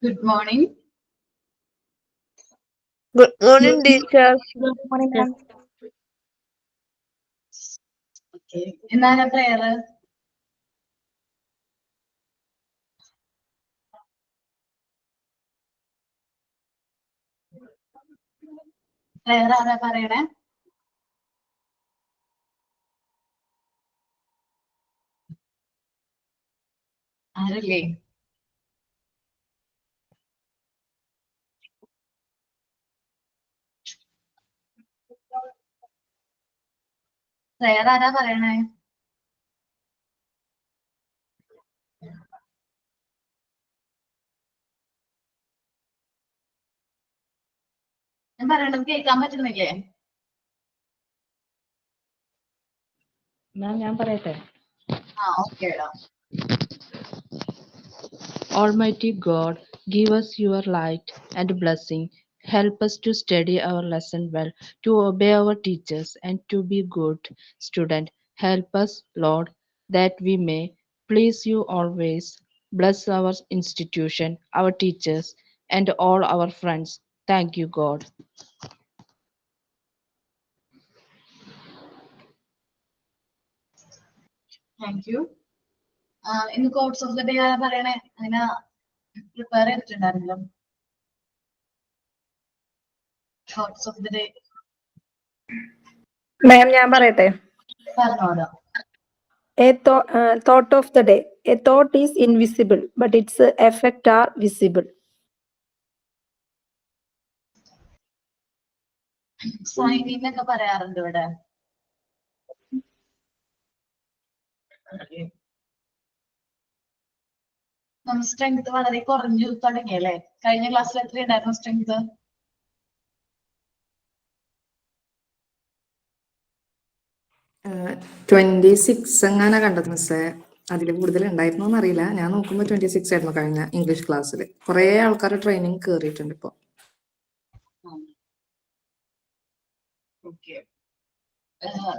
Good morning. Good morning, teacher. Good morning, ma'am. Okay. എന്താണ് prayer? prayer ആരാ പറയണേ? ആരല്ലേ? prayer ആരാ പറയണേ? ഞാൻ പറയണത് കേൾക്കാൻ പറ്റുന്നില്ലേ? മാം ഞാൻ പറയട്ടെ. Okay ടാ. Almighty God, give us your light and blessing. Help us to study our lesson well, to obey our teachers, and to be good student. Help us, Lord, that we may please you always. Bless our institution, our teachers, and all our friends. Thank you, God. Thank you. ഇന്ന് quotes of the day ആരാ പറയണേ? അങ്ങനെ prepare ചെയ്തിട്ടുണ്ടായിരുന്നല്ലോ. Quotes of the day. മാം ഞാൻ പറയട്ടെ. പറഞ്ഞോളൂ. Thought of the day. A thought is invisible, but its effect are visible. Sign in എന്നൊക്കെ പറയാറുണ്ട് ഇവിടെ. നമ്മൾ സ്ട്രെങ്ത് വളരെ കുറഞ്ഞു തുടങ്ങിയല്ലേ? കഴിഞ്ഞ ക്ലാസ്സിൽ എത്ര ഉണ്ടായിരുന്നു സ്ട്രെങ്ത്? 26 എങ്ങനെ കണ്ടത് മിസ്സേ? അതിൽ കൂടുതൽ ഉണ്ടായിരുന്നോ എന്നറിയില്ല. ഞാൻ നോക്കുമ്പോൾ 26 ആയിരുന്നു കഴിഞ്ഞ ഇംഗ്ലീഷ് ക്ലാസ്സിൽ. കുറെ ആൾക്കാർ ട്രെയിനിങ് കയറിയിട്ടുണ്ട് ഇപ്പൊ. ഓക്കെ.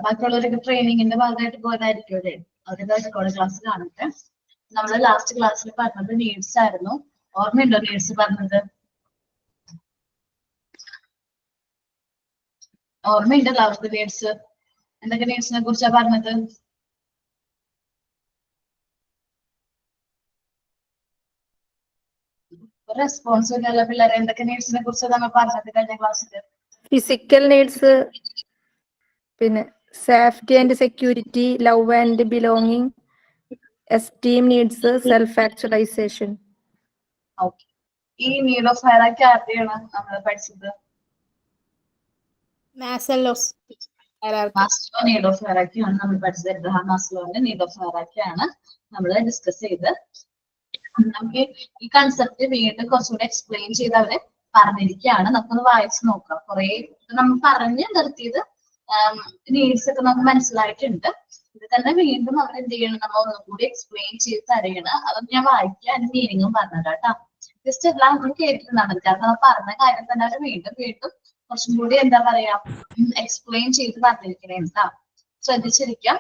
ബാക്കിയുള്ളവരൊക്കെ ട്രെയിനിങ്ങിന്റെ ഭാഗമായിട്ട് പോയതായിരിക്കും അല്ലേ? അവരുടെ റെക്കോർഡ് ക്ലാസ് കാണട്ടെ. നമ്മൾ ലാസ്റ്റ് ക്ലാസ്സിൽ പറഞ്ഞത് നീഡ്സ് ആയിരുന്നു. ഓർമ്മയുണ്ടോ നീഡ്സ് പറഞ്ഞത്? ഓർമ്മയുണ്ട് എല്ലാവർക്കും നീഡ്സ്? എന്തൊക്കെ നീഡ്സിനെ കുറിച്ചാ പറഞ്ഞത്? റെസ്പോൺസ് ഇല്ല പിള്ളേരെ. എന്തൊക്കെ നീഡ്സിനെ കുറിച്ചാണ് നമ്മൾ പറഞ്ഞത് കഴിഞ്ഞ ക്ലാസ്സിൽ? ഫിസിക്കൽ നീഡ്സ്, പിന്നെ safety and security, love and belonging, esteem needs, self actualization. Okay. ഈ നീഡ് ഓഫ് ഹയറാർക്കി ആരുടെയാണ് നമ്മൾ പഠിച്ചത്? Maslow's hierarchy. Maslow need of hierarchy ആണ് നമ്മൾ പഠിച്ചത്. എബ്രഹാം മാസ്ലോന്റെ നീഡ് ഓഫ് ഹയറാർക്കി ആണ് നമ്മൾ ഡിസ്കസ് ചെയ്ത്. നമുക്ക് ഈ കൺസെപ്റ്റ് വീണ്ടും കുറച്ചുകൂടി എക്സ്പ്ലെയിൻ ചെയ്ത് അവര് പറഞ്ഞിരിക്കുകയാണ്. നമുക്കൊന്ന് വായിച്ചു നോക്കാം. കുറെ നമ്മൾ പറഞ്ഞു നിർത്തിയത് നീഡ്സ് ഒക്കെ നമുക്ക് മനസ്സിലായിട്ടുണ്ട്. ഇത് തന്നെ വീണ്ടും അവർ എന്ത് ചെയ്യണം, നമ്മൾ ഒന്നും കൂടി എക്സ്പ്ലെയിൻ ചെയ്ത് തരികയാണ്. അതൊന്നും ഞാൻ വായിക്കുക അതിന്റെ മീനിങ്ങും പറഞ്ഞതാട്ടോ. ജസ്റ്റ് എല്ലാം നമ്മൾ കേട്ടിട്ടുണ്ടാ മതി. കാരണം നമ്മൾ പറഞ്ഞ കാര്യം തന്നെ അവർ വീണ്ടും വീണ്ടും കുറച്ചും കൂടി എന്താ പറയാ എക്സ്പ്ലെയിൻ ചെയ്ത് പറഞ്ഞിരിക്കണേ. എന്താ ശ്രദ്ധിച്ചിരിക്കാം.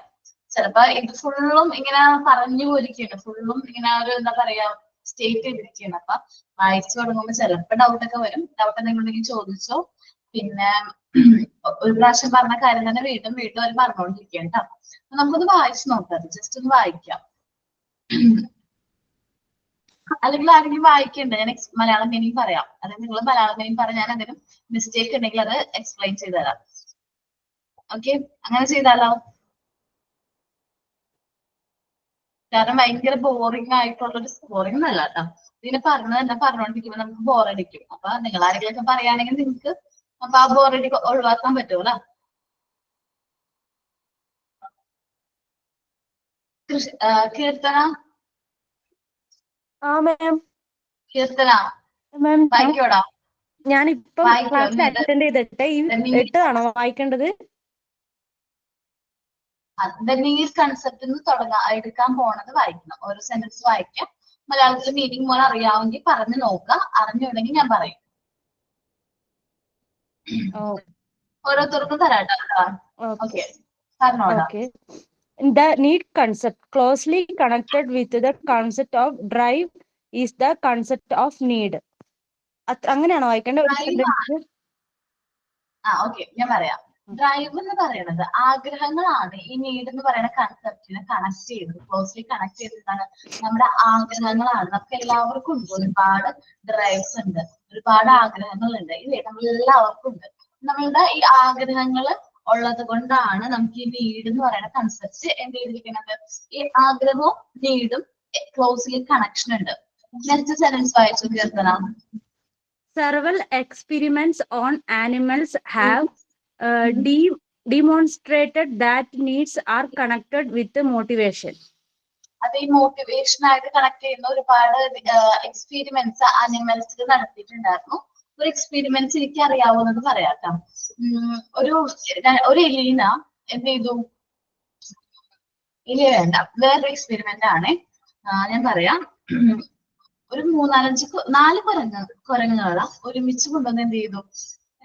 ചിലപ്പോ ഇത് ഫുള്ളും ഇങ്ങനെ പറഞ്ഞു പോയിരിക്കുകയാണ്. ഫുള്ളും ഇങ്ങനെ ഒരു എന്താ പറയാ സ്റ്റേറ്റ് ചെയ്തിരിക്കുകയാണ്. അപ്പൊ വായിച്ചു തുടങ്ങുമ്പോൾ ചിലപ്പോ ഡൗട്ട് ഒക്കെ വരും. ഡൗട്ട് എന്തെങ്കിലും ഉണ്ടെങ്കിൽ ചോദിച്ചോ. പിന്നെ ഒരു പ്രാവശ്യം പറഞ്ഞ കാര്യം തന്നെ വീണ്ടും വീണ്ടും അവർ പറഞ്ഞുകൊണ്ടിരിക്കുകയാണ് കേട്ടോ. അപ്പൊ നമുക്കൊന്ന് വായിച്ചു നോക്കാം. ജസ്റ്റ് ഒന്ന് വായിക്കാം. അല്ലെങ്കിൽ ആരെങ്കിലും വായിക്കണ്ട, ഞാൻ മലയാളം മീനിങ് പറയാം. അതായത് നിങ്ങൾ മലയാളം മീനിങ് പറഞ്ഞാൽ അതിന് മിസ്റ്റേക്ക് ഉണ്ടെങ്കിൽ അത് എക്സ്പ്ലെയിൻ ചെയ്ത് തരാം. ഓക്കെ, അങ്ങനെ ചെയ്താലോ? കാരണം ഭയങ്കര ബോറിംഗ് ആയിട്ടുള്ളൊരു ബോറിംഗ് എന്നല്ല കേട്ടോ. ഇതിനെ തന്നെ പറഞ്ഞുകൊണ്ടിരിക്കുമ്പോ നമുക്ക് ബോറടിക്കും. അപ്പൊ നിങ്ങൾ ആരെങ്കിലും ഒക്കെ പറയുകയാണെങ്കിൽ നിങ്ങൾക്ക് അപ്പൊ ആ ബോറടി ഒഴിവാക്കാൻ പറ്റുമല്ലോ. കീർത്തന, കീർത്തന വായിക്കോടാ. ഞാനിപ്പം ക്ലാസ്സിൽ അറ്റൻഡ് ചെയ്തിട്ട് ഈ 8 ആണോ വായിക്കേണ്ടത്? നീഡ് കൺസെപ്റ്റ് തുടങ്ങാൻ എടുക്കാൻ പോണത് വായിക്കണം. ഓരോ സെന്റൻസ് വായിക്കാം. മലയാളത്തിലെ മീനിങ് പോലെ അറിയാമെങ്കിൽ പറഞ്ഞു നോക്കാം. അറിഞ്ഞുണ്ടെങ്കിൽ ഞാൻ പറയും. ഓരോരുത്തർക്കും തരാട്ടോ. Okay, പറഞ്ഞോടാ. The need concept closely connected with the concept of drive is the concept of need. അങ്ങനെയാണോ വായിക്കേണ്ടത് ഒരു സെന്റൻസ്? ഓക്കെ, ഞാൻ പറയാം. ഡ്രൈവ് എന്ന് പറയുന്നത് ആഗ്രഹങ്ങളാണ്. ഈ നീഡ് എന്ന് പറയുന്ന കൺസെപ്റ്റിനെ കണക്ട് ചെയ്തത്, ക്ലോസ്ലി കണക്ട് ചെയ്തിട്ടാണ് നമ്മുടെ ആഗ്രഹങ്ങളാണ്. നമുക്ക് എല്ലാവർക്കും ഉണ്ട് ഒരുപാട് ഡ്രൈവ്സ് ഉണ്ട്, ഒരുപാട് ആഗ്രഹങ്ങളുണ്ട്, ഇല്ലേ? നമ്മളെല്ലാവർക്കും ഉണ്ട്. നമ്മളുടെ ഈ ആഗ്രഹങ്ങൾ ഉള്ളത് കൊണ്ടാണ് നമുക്ക് ഈ നീഡ് എന്ന് പറയുന്ന കൺസെപ്റ്റ് എന്ത് ചെയ്തിരിക്കുന്നത്. ഈ ആഗ്രഹവും നീഡും ക്ലോസ്ലി കണക്ഷൻ ഉണ്ട്. നെക്സ്റ്റ് സെന്റൻസ് വായിച്ചു കേൾക്കണം. Several experiments on animals have demonstrated that needs are connected with motivation. അത് ഈ മോട്ടിവേഷൻ ആയിട്ട് കണക്ട് ചെയ്യുന്ന ഒരുപാട് എക്സ്പീരിമെന്റ്സ് അനിമൽസിൽ നടത്തിയിട്ടുണ്ടായിരുന്നു. ഒരു എക്സ്പീരിമെന്റ്സ് എനിക്ക് അറിയാവുന്നത് പറയാട്ടോ. ഒരു എലീന എന്ത് ചെയ്തു? എലി വേണ്ട, വേറൊരു എക്സ്പെരിമെന്റ് ആണ്, ഞാൻ പറയാം. ഒരു 4 കുരങ്ങുകളെ ഒരുമിച്ച് കൊണ്ടുവന്ന് എന്ത് ചെയ്തു?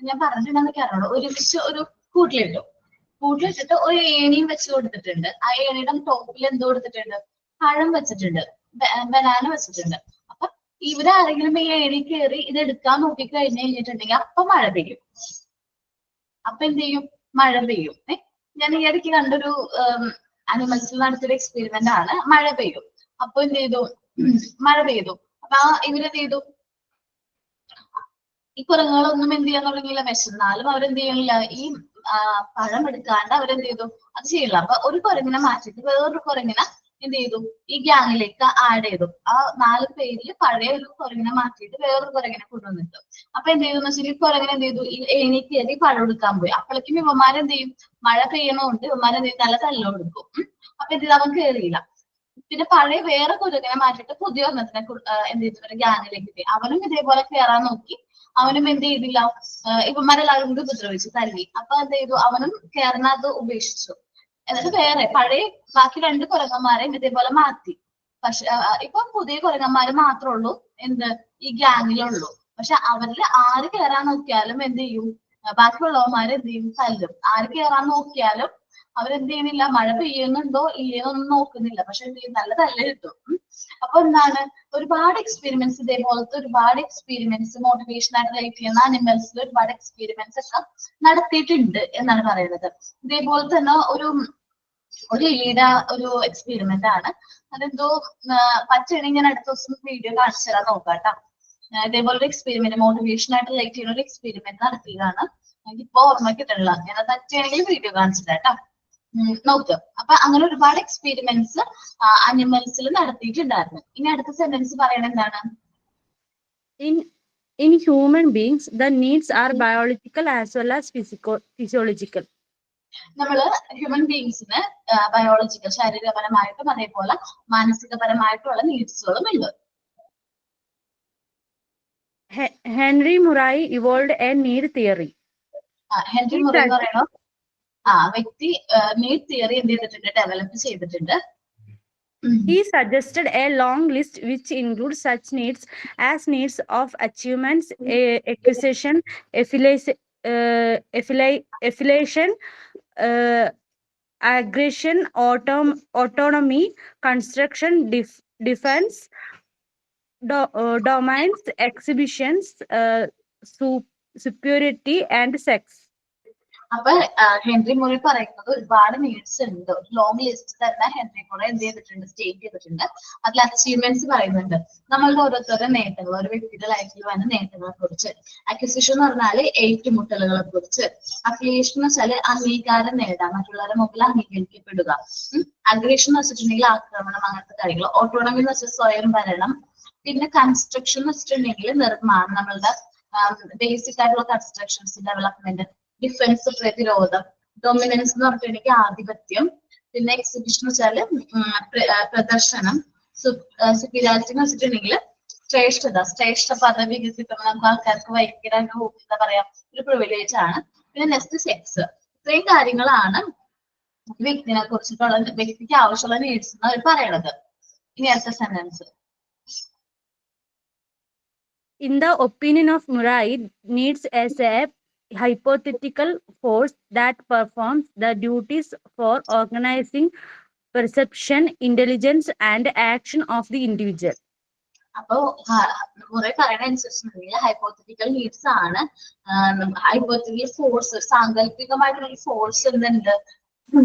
ഞാൻ പറഞ്ഞിട്ടുണ്ടെന്ന് അറിയണോ? ഒരുമിച്ച് ഒരു കൂട്ടിലിട്ടിട്ട് ഒരു ഏണിയും വെച്ച് കൊടുത്തിട്ടുണ്ട്. ആ ഏണിയുടെ ടോപ്പിൽ എന്ത് കൊടുത്തിട്ടുണ്ട്? പഴം വെച്ചിട്ടുണ്ട്, ബനാന വെച്ചിട്ടുണ്ട്. അപ്പൊ ഇവരാരെങ്കിലും ഈ ഏണി കയറി ഇത് എടുക്കാൻ നോക്കി കഴിഞ്ഞു കഴിഞ്ഞിട്ടുണ്ടെങ്കിൽ അപ്പൊ മഴ പെയ്യും. അപ്പൊ എന്ത് ചെയ്യും? മഴ പെയ്യും. ഞാൻ ഈ ഇടയ്ക്ക് കണ്ടൊരു അനിമൽസിൽ നടത്തിയൊരു എക്സ്പെരിമെന്റ് ആണ്. മഴ പെയ്യും. അപ്പൊ എന്ത് ചെയ്തു? മഴ പെയ്തു. അപ്പൊ ഇവരെന്ത് ചെയ്തു? ഈ കുരങ്ങുകളൊന്നും എന്ത് ചെയ്യാൻ തുടങ്ങിയില്ല. വിശന്നാലും അവരെന്ത് ചെയ്യണില്ല, ഈ പഴം എടുക്കാണ്ട് അവരെന്ത് ചെയ്തു? അത് ചെയ്യില്ല. അപ്പൊ ഒരു കുരങ്ങിനെ മാറ്റിട്ട് വേറൊരു കുരങ്ങിനെ എന്ത് ചെയ്തു? ഈ ഗ്യാങ്ങിലേക്ക് ആഡ് ചെയ്തു. ആ 4 പേരിൽ പഴയ ഒരു കുരങ്ങിനെ മാറ്റിയിട്ട് വേറൊരു കുരങ്ങിനെ കൊണ്ടുവന്നിട്ടു. അപ്പൊ എന്ത് ചെയ്തു വെച്ചാൽ ഈ കുരങ്ങനെ എന്ത് ചെയ്തു? ഈ ഏണി കയറി പഴം എടുക്കാൻ പോയി. അപ്പോഴേക്കും ഇവന്മാരെന്ത് ചെയ്യും? മഴ പെയ്യണോണ്ട് ഇവന്മാരെന്ത് ചെയ്യും? നല്ല തല്ല് കൊടുക്കും. അപ്പൊ എന്ത് ചെയ്തു? അവൻ കയറിയില്ല. പിന്നെ പഴയ വേറെ കുരങ്ങനെ മാറ്റിയിട്ട് പുതിയ ഒന്നത്തിനെ എന്ത് ചെയ്തു? ഗ്യാങ്ങിലേക്ക് എത്തി. അവനും ഇതേപോലെ കയറാൻ നോക്കി. അവനും എന്ത് ചെയ്തില്ല? ഇവന്മാരെല്ലാവരും കൂടി ഉപദ്രവിച്ചു, തല്ലി. അപ്പൊ എന്ത് ചെയ്തു? അവനും കയറുന്നത് ഉപേക്ഷിച്ചു. എന്നിട്ട് വേറെ പഴയ ബാക്കി 2 കുരങ്ങന്മാരെ ഇതേപോലെ മാറ്റി. പക്ഷെ ഇപ്പൊ പുതിയ കുരങ്ങന്മാര് മാത്രമേ ഉള്ളൂ എന്ത് ഈ ഗ്യാങ്ങിലുള്ളൂ. പക്ഷെ അവരിൽ ആര് കയറാൻ നോക്കിയാലും എന്ത് ചെയ്യും? ബാക്കിയുള്ളവന്മാര് എന്ത് ചെയ്യും? തല്ലും. ആര് കയറാൻ നോക്കിയാലും അവരെന്ത് ചെയ്യുന്നില്ല? മഴ പെയ്യുന്നുണ്ടോ ഇല്ലയോന്നൊന്നും നോക്കുന്നില്ല. പക്ഷെ എന്ത് ചെയ്യും? നല്ല തല്ല് കിട്ടും. അപ്പൊ എന്താണ്? ഒരുപാട് എക്സ്പെരിമെന്റ്സ്, ഇതേപോലത്തെ ഒരുപാട് എക്സ്പെരിമെന്റ്സ് മോട്ടിവേഷൻ ആയിട്ട് റിലേറ്റ് ചെയ്യുന്ന അനിമൽസിൽ ഒരുപാട് എക്സ്പെരിമെന്റ്സ് ഒക്കെ നടത്തിയിട്ടുണ്ട് എന്നാണ് പറയുന്നത്. ഇതേപോലെ തന്നെ ഒരു എലിയുടെ ഒരു എക്സ്പെരിമെന്റ് ആണ്. അതെന്തോ പറ്റുകയാണെങ്കിൽ ഞാൻ അടുത്ത ദിവസം വീഡിയോ കാണിച്ചു തരാൻ നോക്കാട്ടോ. ഇതേപോലെ ഒരു എക്സ്പെരിമെന്റ് മോട്ടിവേഷൻ ആയിട്ട് റിലേറ്റ് ചെയ്യുന്ന ഒരു എക്സ്പെരിമെന്റ് നടത്തിയതാണ്. എനിക്കിപ്പോ ഓർമ്മ കിട്ടണില്ല. ഞാൻ പറ്റുകയാണെങ്കിൽ വീഡിയോ കാണിച്ചു തരാം കേട്ടോ. നോക്കുക. അപ്പൊ അങ്ങനെ ഒരുപാട് എക്സ്പെരിമെന്റ്സ് അനിമൽസിൽ നടത്തിയിട്ടുണ്ടായിരുന്നു. ഇനി അടുത്ത സെന്റൻസ് പറയണത് എന്താണ്? In human beings, the needs are biological as well as physiological. നമ്മള് ഹ്യൂമൻ ബീങ്സിന് ബയോളജിക്കൽ, ശാരീരികപരമായിട്ടും അതേപോലെ മാനസികപരമായിട്ടുള്ള നീഡ്സുകളും ഉണ്ട്. Henry Murray evolved a need theory. Henry Murray എന്ന് പറയണ വ്യക്തി നീഡ് തിയറി എന്ത് ചെയ്തിട്ടുണ്ട്? ഡെവലപ്പ് ചെയ്തിട്ടുണ്ട്. He suggested a long list which includes such needs as needs of achievements, acquisition, affiliation, aggression, autonomy, construction, defense, domains, exhibitions, superiority, and sex. അപ്പൊ Henry Murray പറയുന്നത് ഒരുപാട് needs ഉണ്ട്. ലോങ് ലിസ്റ്റ് തന്നെ Henry Murray എന്ത് ചെയ്തിട്ടുണ്ട്? State ചെയ്തിട്ടുണ്ട്. അതിൽ achievements പറയുന്നുണ്ട്. നമ്മളുടെ ഓരോരുത്തരുടെ നേട്ടങ്ങൾ, ഒരു വ്യക്തിയുടെ ലൈഫിൽ വന്ന നേട്ടങ്ങളെ കുറിച്ച്. അക്വിസിഷൻ എന്ന് പറഞ്ഞാല് ഏറ്റുമുട്ടലുകളെ കുറിച്ച്. അഫിലിയേഷൻ എന്ന് വെച്ചാല് അംഗീകാരം നേടാം, മറ്റുള്ളവരുടെ മുമ്പിൽ അംഗീകരിക്കപ്പെടുക. അഗ്രഷൻ എന്ന് വെച്ചിട്ടുണ്ടെങ്കിൽ ആക്രമണം, അങ്ങനത്തെ കാര്യങ്ങൾ. ഓട്ടോണമി എന്ന് വെച്ചാൽ സ്വയം ഭരണം. പിന്നെ കൺസ്ട്രക്ഷൻ എന്ന് വെച്ചിട്ടുണ്ടെങ്കിൽ നിർമ്മാണം, നമ്മളുടെ ബേസിക് ആയിട്ടുള്ള കൺസ്ട്രക്ഷൻസ് ഡെവലപ്മെന്റ്. ഡിഫൻസ്, പ്രതിരോധം. ഡൊമിനൻസ് എന്ന് പറഞ്ഞിട്ടുണ്ടെങ്കിൽ ആധിപത്യം. പിന്നെ എക്സിബിഷൻ എന്ന് വെച്ചാല് പ്രദർശനം. സുപ്പീരിയാരിറ്റി എന്ന് വെച്ചിട്ടുണ്ടെങ്കിൽ ശ്രേഷ്ഠ പദവി വികസിപ്പിക്കുമ്പോൾ നമുക്ക് ആൾക്കാർക്ക് ഭയങ്കര എന്താ പറയാ ഒരു പ്രിവിലേജ് ആണ്. പിന്നെ നെക്സ്റ്റ് സെക്സ്. ഇത്രയും കാര്യങ്ങളാണ് വ്യക്തിനെ കുറിച്ചിട്ടുള്ള, വ്യക്തിക്ക് ആവശ്യമുള്ള നീഡ്സ് എന്ന് അവർ പറയണത്. ഇനി അടുത്ത sentence. In the opinion of Murray, needs as a hypothetical force that performs the duties for organizing perception, intelligence, and action of the individual. അപ്പോ കുറെ പറയുന്ന അനുസരിച്ചിട്ടുണ്ടെങ്കിൽ ഹൈപ്പോത്തറ്റിക്കൽ നീഡ്സ് ആണ്. ഹൈപ്പോത്തറ്റിക്കൽ ഫോഴ്സ്, സാങ്കല്പികമായിട്ടുള്ള ഫോഴ്സ് എന്തുണ്ട്,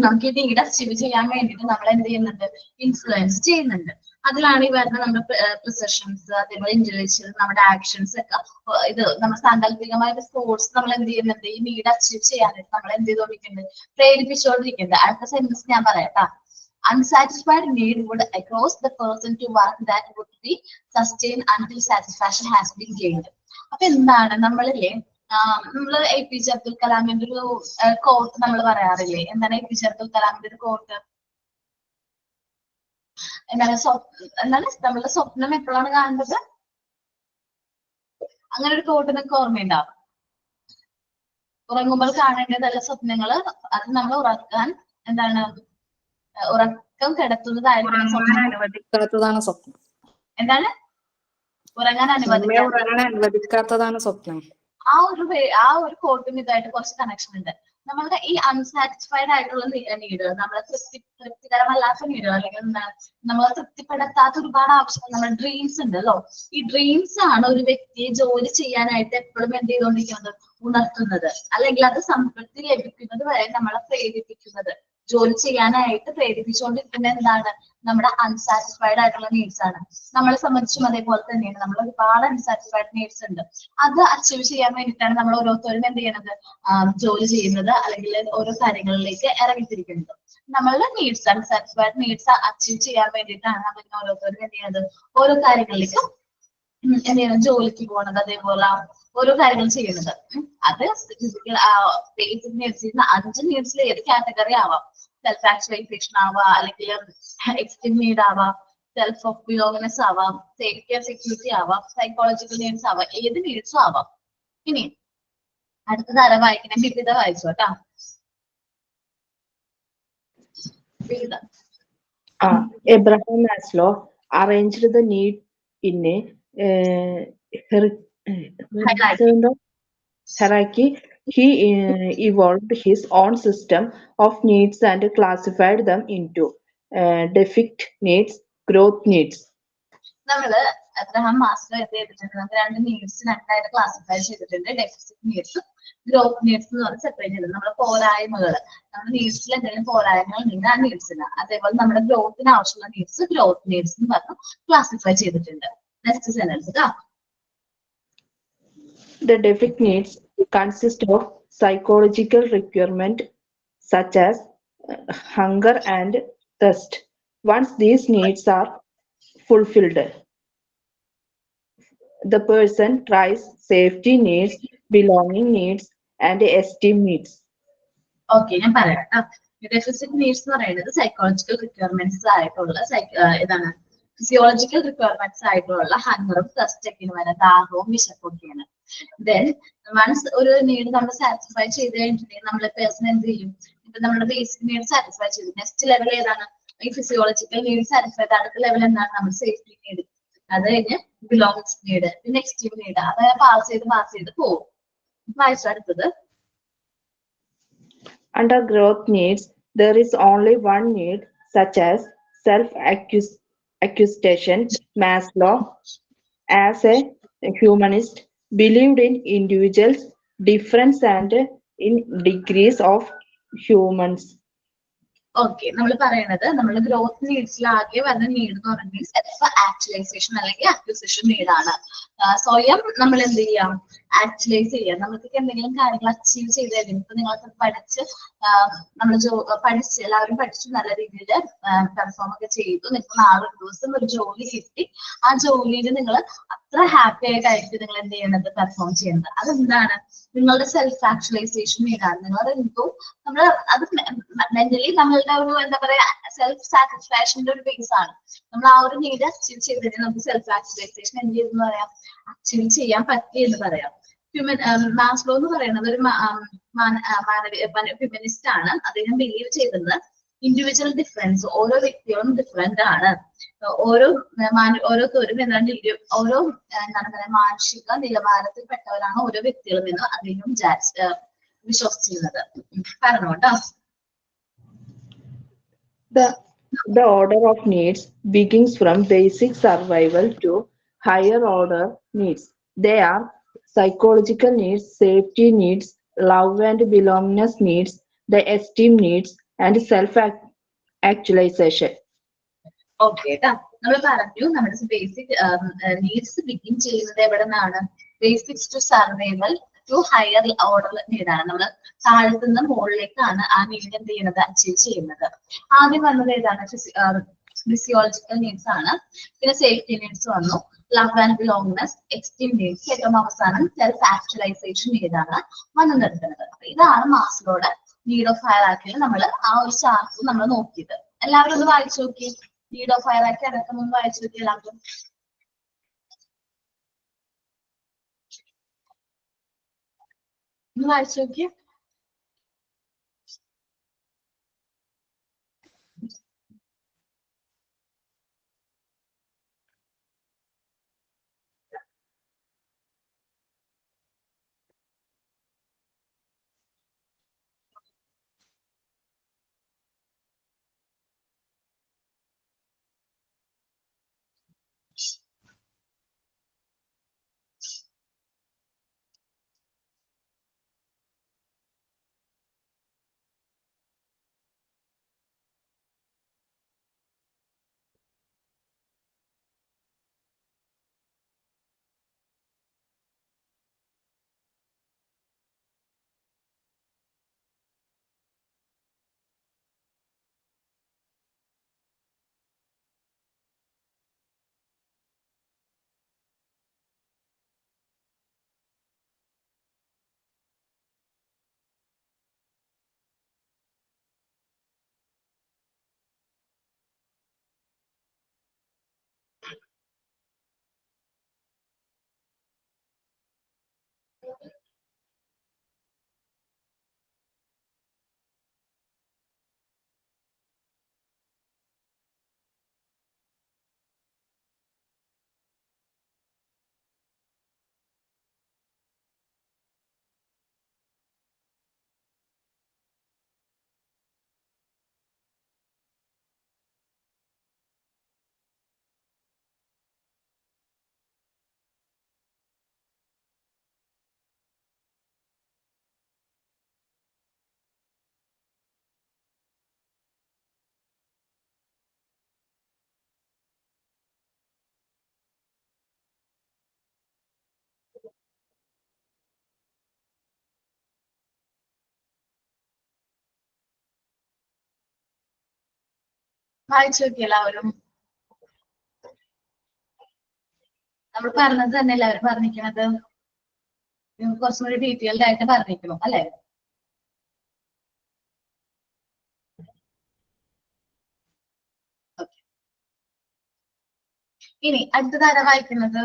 നമുക്ക് ഈ നീഡ് അച്ചീവ് ചെയ്യാൻ വേണ്ടിയിട്ട് നമ്മൾ എന്ത് ചെയ്യുന്നുണ്ട്, ഇൻഫ്ലുവൻസ് ചെയ്യുന്നുണ്ട്. അതിലാണ് ഈ വരുന്ന നമ്മുടെ പ്രിസഷൻസ്, അതേപോലെ ഇന്റലക്ച്വൽ, നമ്മുടെ ആക്ഷൻസ് ഒക്കെ ഇത് നമ്മൾ സാങ്കല്പികമായിട്ട് ഫോഴ്സ് നമ്മൾ എന്ത് ചെയ്യുന്നുണ്ട്, ഈ നീഡ് അച്ചീവ് ചെയ്യാനായിട്ട് നമ്മൾ എന്ത് ചെയ്തോണ്ടിരിക്കുന്നുണ്ട്, പ്രേരിപ്പിച്ചുകൊണ്ടിരിക്കുന്നുണ്ട്. അടുത്ത സെന്റൻസ് ഞാൻ പറയാം. Unsatisfied need would cause the person to work that would be sustained until satisfaction has been gained. അപ്പൊ എന്താണ് നമ്മളില്ലേ, നമ്മള് APJ അബ്ദുൽ കലാമിന്റെ ഒരു കോട്ട് നമ്മൾ പറയാറില്ലേ? എന്താണ് APJ അബ്ദുൽ കലാമിന്റെ ഒരു കോട്ട്? എന്താണ് നമ്മളുടെ സ്വപ്നം എപ്പോഴാണ് കാണുന്നത്? അങ്ങനെ ഒരു കോട്ട് നിങ്ങൾക്ക് ഓർമ്മയുണ്ടാവും. ഉറങ്ങുമ്പോൾ കാണേണ്ടതല്ല സ്വപ്നങ്ങള്, അത് നമ്മൾ ഉറക്കാൻ എന്താണ്, ഉറക്കം കെടുത്തുന്നതായിരിക്കണം സ്വപ്നം. എന്താണ്? ഉറങ്ങാൻ അനുവദിക്കാത്തതാണ് സ്വപ്നം. ആ ഒരു കോട്ടും ഇതായിട്ട് കുറച്ച് കണക്ഷൻ ഉണ്ട്. നമ്മളുടെ ഈ അൺസാറ്റിസ്ഫൈഡ് ആയിട്ടുള്ള നീഡുകൾ, നമ്മളെ തൃപ്തികരമല്ലാത്ത നീഡുകൾ, അല്ലെങ്കിൽ നമ്മളെ തൃപ്തിപ്പെടുത്താത്ത ഒരുപാട് ആവശ്യങ്ങൾ, നമ്മുടെ ഡ്രീംസ് ഉണ്ടല്ലോ, ഈ ഡ്രീംസ് ആണ് ഒരു വ്യക്തിയെ ജോലി ചെയ്യാനായിട്ട് എപ്പോഴും എന്ത് ചെയ്തുകൊണ്ടിരിക്കുന്നത്, ഉണർത്തുന്നത്. അല്ലെങ്കിൽ അത് സംതൃപ്തി ലഭിക്കുന്നത് വരെ നമ്മളെ പ്രേരിപ്പിക്കുന്നത്, ജോലി ചെയ്യാനായിട്ട് പ്രേരിപ്പിച്ചുകൊണ്ടിരിക്കുന്നത് എന്താണ്, നമ്മുടെ അൺസാറ്റിസ്ഫൈഡ് ആയിട്ടുള്ള നീഡ്സ് ആണ്. നമ്മളെ സംബന്ധിച്ചും അതേപോലെ തന്നെയാണ്. നമ്മൾ ഒരുപാട് അൺസാറ്റിസ്ഫൈഡ് നീഡ്സ് ഉണ്ട്. അത് അച്ചീവ് ചെയ്യാൻ വേണ്ടിയിട്ടാണ് നമ്മൾ ഓരോരുത്തരും എന്ത് ചെയ്യുന്നത്, ജോലി ചെയ്യുന്നത്, അല്ലെങ്കിൽ ഓരോ കാര്യങ്ങളിലേക്ക് ഇറങ്ങിത്തിരിക്കുന്നത്. നമ്മളുടെ നീഡ്സ്, അൺസാറ്റിസ്ഫൈഡ് നീഡ്സ് അച്ചീവ് ചെയ്യാൻ വേണ്ടിയിട്ടാണ് നമ്മൾ ഓരോരുത്തരും എന്ത് ചെയ്യുന്നത്, ഓരോ കാര്യങ്ങളിലേക്കും എന്ത് ചെയ്യുന്നത്, ജോലിക്ക് പോകുന്നത്, അതേപോലെ ഓരോ കാര്യങ്ങൾ ചെയ്യുന്നത്. അത് ഫിസിക്കൽ ബേസിക് നീഡ്സ്, 5 നീഡ്സിൽ ഏത് കാറ്റഗറി ആവാം. സെൽഫ് ആക്ച്വലൈസേഷൻ ആവാം, അല്ലെങ്കിൽ എക്സ്ട്രീം നീഡ് ആവാം, സെൽഫ് ഓഫ് ബിലോങ്നെസ് ആവാം, സേഫ്റ്റി ആൻഡ് സെക്യൂരിറ്റി ആവാം, സൈക്കോളജിക്കൽ നീഡ്സ് ആവാം, ഏത് നീഡ്സും ആവാം. ഇനി അടുത്ത തരം വായിക്കണേ, വിവിധ വായിച്ചു കേട്ടോ. വിവിധ. Abraham Maslow arranged the need in a hierarchy. He evolved his own system of needs and classified them into deficit needs, growth needs. നമ്മള് അബ്രഹാം മാസ്ലോ എന്ത് ചെയ്തിട്ടുണ്ട്, നമ്മൾ 2 നീഡ്സ് രണ്ടായിട്ട് ക്ലാസിഫൈ ചെയ്തിട്ടുണ്ട്. ഡെഫിസിറ്റ് നീഡ്സും ഗ്രോത്ത് നീഡ്സ് എന്ന് പറഞ്ഞ് സെപ്പറേറ്റ് ചെയ്തത്. നമ്മുടെ പോരായ്മകൾ, നമ്മുടെ നീഡ്സിൽ എന്തെങ്കിലും പോരായ്മകൾ ഉണ്ടെങ്കിൽ ആ നീഡ്സിന്, അതേപോലെ നമ്മുടെ ഗ്രോത്തിന് ആവശ്യമുള്ള നീഡ്സ് ഗ്രോത്ത് നീഡ്സ് എന്ന് പറഞ്ഞ് ക്ലാസിഫൈ ചെയ്തിട്ടുണ്ട്. Next sentence. The deficit needs consist of psychological requirements such as hunger and thirst. Once these needs are fulfilled, the person tries safety needs, belonging needs, and esteem needs. Okay, ഞാൻ പറയാം. Deficit needs എന്ന് പറയുന്നത് psychological requirements ആയിട്ടുള്ള ഇതാണ്. Physiological requirements ആയിട്ടുള്ള ഹങ്കറും തസ്റ്റ് ഒക്കെയാണ് വരാം, ദാഹവും വിശപ്പൊക്കെയാണ്. ദെൻ വൺസ് ഒരു നീഡ് നമ്മൾ സാറ്റിസ്ഫൈ ചെയ്ത് കഴിഞ്ഞിട്ടുണ്ടെങ്കിൽ നമ്മളെ പേഴ്സൺ എന്ത് ചെയ്യും, ഇപ്പൊ നമ്മുടെ ബേസിക് നീഡ് സാറ്റിസ്ഫൈ ചെയ്തു. നെക്സ്റ്റ് ലെവൽ ഏതാണ്, ഈ ഫിസിയോളജിക്കൽ നീഡ് സാറ്റിസ്ഫൈ. അടുത്ത ലെവൽ എന്താണ്, നമ്മുടെ സേഫ്റ്റി നീഡ്. അത് കഴിഞ്ഞ് ബിലോങ്സ് നീഡ്, പിന്നെ എക്സ്ട്രീം നീഡ്. അത് പാസ് ചെയ്ത് പോകും. വായിച്ചു അടുത്തത്. Under growth needs, there is only one need, such as self-acquisition. Maslow, as a humanist, believed in individuals' difference and in degrees of humans. Okay, നമ്മൾ പറയുന്നത് നമ്മുടെ ഗ്രോത്ത് നീഡ്സിലാകെ വരുന്ന നീഡ് എന്ന് പറയുന്നത് സെൽഫ് ആക്ച്വലൈസേഷൻ അല്ലെങ്കിൽ അക്വിസിഷൻ നീഡാണ്. സ്വയം നമ്മൾ എന്ത് ചെയ്യാം, ആക്ച്വലൈസ് ചെയ്യാം. നമുക്ക് എന്തെങ്കിലും കാര്യങ്ങൾ അച്ചീവ് ചെയ്ത് കഴിഞ്ഞാൽ, ഇപ്പൊ നിങ്ങൾക്ക് പഠിച്ച് നമ്മൾ പഠിച്ച് എല്ലാവരും പഠിച്ചു നല്ല രീതിയിൽ പെർഫോം ഒക്കെ ചെയ്തു, നിങ്ങൾക്ക് നാളെ ഒരു ദിവസം ഒരു ജോലി കിട്ടി. ആ ജോലിയിൽ നിങ്ങൾ അത്ര ഹാപ്പി ആയിട്ടായിരിക്കും നിങ്ങൾ എന്ത് ചെയ്യുന്നത്, പെർഫോം ചെയ്യുന്നത്. അതെന്താണ്, നിങ്ങളുടെ സെൽഫ് ആക്ച്വലൈസേഷൻ നീഡാണ്. നിങ്ങളുടെ എന്തോ നമ്മൾ അത് മെന്റലി നമ്മളുടെ ഒരു എന്താ പറയാ സെൽഫ് സാറ്റിസ്ഫാക്ഷന്റെ ഒരു ബേസ് ആണ്. നമ്മൾ ആ ഒരു നീഡ് അച്ചീവ് ചെയ്തിട്ട് നമുക്ക് സെൽഫ് ആക്ച്വലൈസേഷൻ എന്ത് ചെയ്തെന്ന് പറയാം, അച്ചീവ് ചെയ്യാൻ പറ്റി എന്ന് പറയാം. മാസ്ലോ എന്ന് പറയുന്നത് ഒരു ഫെമിനിസ്റ്റ് ആണ്. അദ്ദേഹം ബിലീവ് ചെയ്തത് ഇൻഡിവിജ്വൽ ഡിഫറൻസ്, ഓരോ വ്യക്തികളും ഡിഫറെന്റ് ആണ്. ഓരോരുത്തരും എന്താണ് ഓരോ എന്താണ് പറയാ മാനസിക നിലവാരത്തിൽപ്പെട്ടവരാണ് ഓരോ വ്യക്തികളും എന്ന് അദ്ദേഹം വിശ്വസിച്ചിരുന്നത്. പറഞ്ഞോട്ടോ. The order of needs begins from basic survival to higher order needs. They are psychological needs, safety needs, love and belongingness needs, the esteem needs, and self-actualization. Okay കേട്ടാ. നമ്മൾ പറഞ്ഞു നമ്മുടെ ബേസിക് നീഡ്സ് ബിഗിൻ ചെയ്യുന്നത് എവിടെ നിന്നാണ്? Basics to survival to higher order നീഡാണ്. നമ്മൾ താഴത്തു നിന്ന് മുകളിലേക്കാണ് ആ നീഡ് എന്ത് ചെയ്യുന്നത്, അച്ചീവ് ചെയ്യുന്നത്. ആദ്യം വന്നത് ഏതാണ്? ഫിസിയോളജിക്കൽ നീഡ്സ് ആണ്. പിന്നെ സേഫ്റ്റി നീഡ്സ് വന്നു, ലവ് ആൻഡ് ബിലോങ്നെസ്, എക്സ്റ്റീം നീഡ്സ്, ഏറ്റവും അവസാനം സെൽഫ് ആക്ച്വലൈസേഷൻ നീഡാണ് വന്നു നിർത്തുന്നത്. അപ്പൊ ഇതാണ് മാസ്ലോയുടെ നീഡ് ഓഫ് ഹയറാർക്കിയിൽ നമ്മൾ ആ ഒരു ചാർട്ട് നമ്മൾ നോക്കിയത്. എല്ലാവരും ഒന്ന് വായിച്ചു നോക്കി. നീഡ് ഓഫ് ഹയറാർക്കി അടക്കം ഒന്ന് വായിച്ചു നോക്കി എല്ലാവരും. ഒന്ന് വായിച്ചു നോക്കി. വായിച്ചു നോക്കി എല്ലാവരും. നമ്മൾ പറഞ്ഞത് തന്നെ എല്ലാവരും പറഞ്ഞിരിക്കണത്. കുറച്ചും കൂടി ഡീറ്റെയിൽഡ് ആയിട്ട് പറഞ്ഞിരിക്കണം അല്ലെ? ഇനി അടുത്തതാരാ വായിക്കുന്നത്?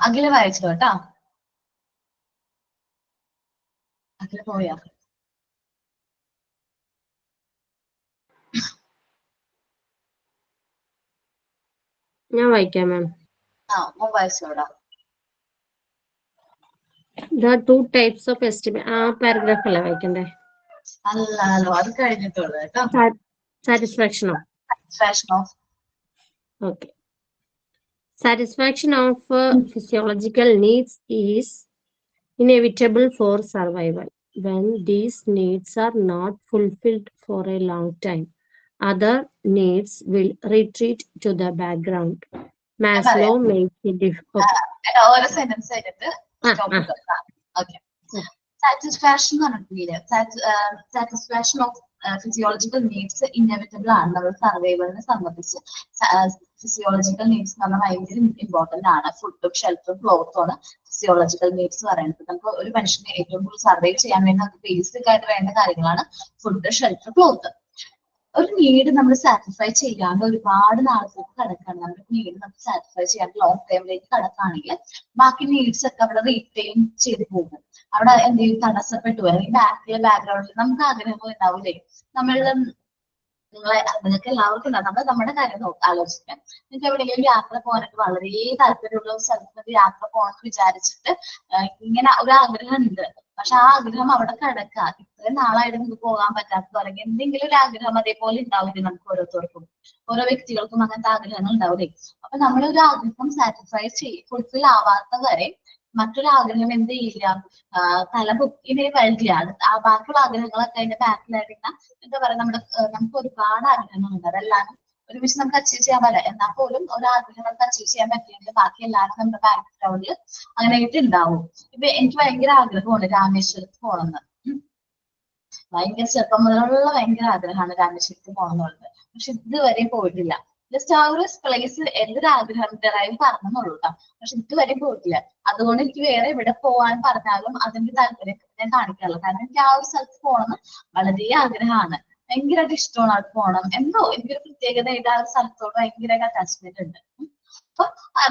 അഖില വായിച്ചോ കേട്ടാ. അഖില പോയാ? ഞാൻ വായിക്കാം മാം. വായിച്ചോടാ. The two types of estimate. ആ പാരഗ്രാഫ് അല്ലേ വായിക്കണ്ടേ? അല്ലല്ലോ, അത് കഴിഞ്ഞിട്ടുള്ളൂ കേട്ടോ. Satisfaction of. Satisfaction of. Okay. Satisfaction of physiological needs is inevitable for survival. When these needs are not fulfilled for a long time, other needs will retreat to the background. Maslow makes it difficult. ഓരോ sentence ആയിട്ട് okay. Satisfaction എന്ന് പറഞ്ഞിട്ടില്ലേ, satisfaction of physiological needs inevitable ആണ്. നമ്മൾ സർവൈവലിനെ സംബന്ധിച്ച് physiological needs എന്ന് പറഞ്ഞാൽ ഭയങ്കര ഇമ്പോർട്ടന്റ് ആണ്. ഫുഡും ഷെൽട്ടറും ക്ലോത്തും ആണ് ഫിസിയോളജിക്കൽ നീഡ്സ് പറയുന്നത്. നമുക്ക് ഒരു മനുഷ്യനെ ഏറ്റവും കൂടുതൽ സർവൈവ് ചെയ്യാൻ വേണ്ടി നമുക്ക് ബേസിക് ആയിട്ട് വേണ്ട കാര്യങ്ങളാണ് ഫുഡ്, ഷെൽട്ടർ, ക്ലോത്ത്. ഒരു നീഡ് നമ്മൾ സാറ്റിസ്ഫൈ ചെയ്യാണ്ട് ഒരുപാട് നാളത്തേക്ക് കിടക്കുകയാണ്, നമ്മുടെ നീഡ് നമുക്ക് സാറ്റിസ്ഫൈ ചെയ്യാണ്ട് ലോങ് ടൈമിലേക്ക് കിടക്കുകയാണെങ്കിൽ ബാക്കി നീഡ്സ് ഒക്കെ അവിടെ റീറ്റെയിൻ ചെയ്ത് പോകും. അവിടെ എന്തെങ്കിലും തടസ്സപ്പെട്ടു അല്ലെങ്കിൽ ബാക്ക്ഗ്രൗണ്ടിൽ നമുക്ക് ആഗ്രഹങ്ങൾ ഉണ്ടാവില്ലേ? നിങ്ങൾക്ക് എല്ലാവർക്കും ഉണ്ടാവും. നമ്മുടെ കാര്യം ആലോചിക്കാം. നിങ്ങൾക്ക് എവിടെയെങ്കിലും യാത്ര പോകാനൊക്കെ വളരെ താല്പര്യമുള്ള ഒരു സ്ഥലത്ത് യാത്ര പോകണമെന്ന് വിചാരിച്ചിട്ട് ഇങ്ങനെ ഒരു ആഗ്രഹം ഉണ്ട്. പക്ഷെ ആ ആഗ്രഹം അവിടെ കിടക്കുക. ഇത്ര കുറെ നാളായിട്ട് നമുക്ക് പോകാൻ പറ്റാത്തതോ അല്ലെങ്കിൽ എന്തെങ്കിലും ഒരു ആഗ്രഹം അതേപോലെ ഉണ്ടാവില്ലേ നമുക്ക് ഓരോരുത്തർക്കും, ഓരോ വ്യക്തികൾക്കും അങ്ങനത്തെ ആഗ്രഹങ്ങൾ ഉണ്ടാവില്ലേ. അപ്പൊ നമ്മളൊരു ആഗ്രഹം സാറ്റിസ്ഫൈ ഫുൾഫിൽ ആവാത്ത വരെ മറ്റൊരു ആഗ്രഹം എന്ത് ചെയ്യില്ല, തല പൊക്കിനെ വരില്ല. ആ ബാക്കിയുള്ള ആഗ്രഹങ്ങളൊക്കെ അതിന്റെ ബാക്കിലായിട്ട് എന്താ പറയാ, നമുക്ക് ഒരുപാട് ആഗ്രഹങ്ങളുണ്ട്. അതെല്ലാം ഒരുമിച്ച് നമുക്ക് അച്ചീവ് ചെയ്യാൻ പറ്റില്ല. എന്നാൽ പോലും ഒരാഗ്രഹം നമുക്ക് അച്ചീവ് ചെയ്യാൻ പറ്റില്ലെങ്കിൽ ബാക്കി എല്ലാവരും നമ്മുടെ ബാക്ക്ഗ്രൗണ്ടിൽ അങ്ങനെയായിട്ട് ഉണ്ടാവും. ഇപ്പൊ എനിക്ക് ഭയങ്കര ആഗ്രഹമാണ് രാമേശ്വരത്ത് പോകണമെന്ന്. ഭയങ്കര ചെറുപ്പം മുതലുള്ള ഭയങ്കര ആഗ്രഹമാണ് രാമേശ്വരത്ത് പോകണമെന്നുള്ളത്. പക്ഷെ ഇതുവരെ പോയിട്ടില്ല. ജസ്റ്റ് ആ ഒരു പ്ലേസ് എന്തൊരു ആഗ്രഹം ഡ്രൈവ് പറഞ്ഞെന്നുള്ളൂ കേട്ടോ. പക്ഷെ ഇതുവരെ പോയിട്ടില്ല. അതുകൊണ്ട് എനിക്ക് വേറെ എവിടെ പോകാൻ പറഞ്ഞാലും അതിന്റെ താല്പര്യം ഞാൻ കാണിക്കാറില്ല. കാരണം എനിക്ക് ആ ഒരു സ്ഥലത്ത് പോകണമെന്ന് വളരെ ആഗ്രഹമാണ്. ഭയങ്കരമായിട്ട് ഇഷ്ടമാണ് അവിടെ പോകണം. എന്തോ എനിക്കൊരു പ്രത്യേകതയായിട്ട് ആ ഒരു സ്ഥലത്തോട് ഭയങ്കരമായിട്ട് അറ്റാച്ച്മെന്റ് ഉണ്ട്. അപ്പൊ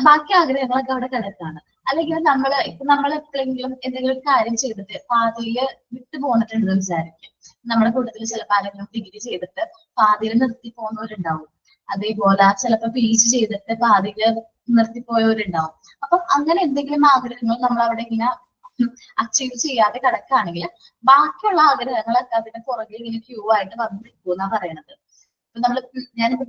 ബാക്കി ആഗ്രഹങ്ങളൊക്കെ അവിടെ കിടക്കാണ്. അല്ലെങ്കിൽ നമ്മൾ എപ്പോഴെങ്കിലും എന്തെങ്കിലും ഒരു കാര്യം ചെയ്തിട്ട് പാതിയില് വിട്ടു പോന്നിട്ടുണ്ടെന്ന് വിചാരിക്കും. നമ്മുടെ കൂട്ടത്തിൽ ചിലപ്പോൾ ആരെങ്കിലും ഡിഗ്രി ചെയ്തിട്ട് പാതിയിൽ നിർത്തി പോകുന്നവരുണ്ടാവും. അതേപോലെ ചിലപ്പോൾ PG ചെയ്തിട്ട് പാതിയില് നിർത്തിപ്പോയവരുണ്ടാവും. അപ്പം അങ്ങനെ എന്തെങ്കിലും ആഗ്രഹങ്ങൾ നമ്മൾ അവിടെ ഇങ്ങനെ അച്ചീവ് ചെയ്യാതെ കിടക്കുകയാണെങ്കിൽ ബാക്കിയുള്ള ആഗ്രഹങ്ങളൊക്കെ അതിന്റെ പുറകിൽ ഇങ്ങനെ ക്യൂ ആയിട്ട് വന്ന് നിൽക്കും എന്നാ പറയണത്. ഇപ്പൊ ഞാനിപ്പോ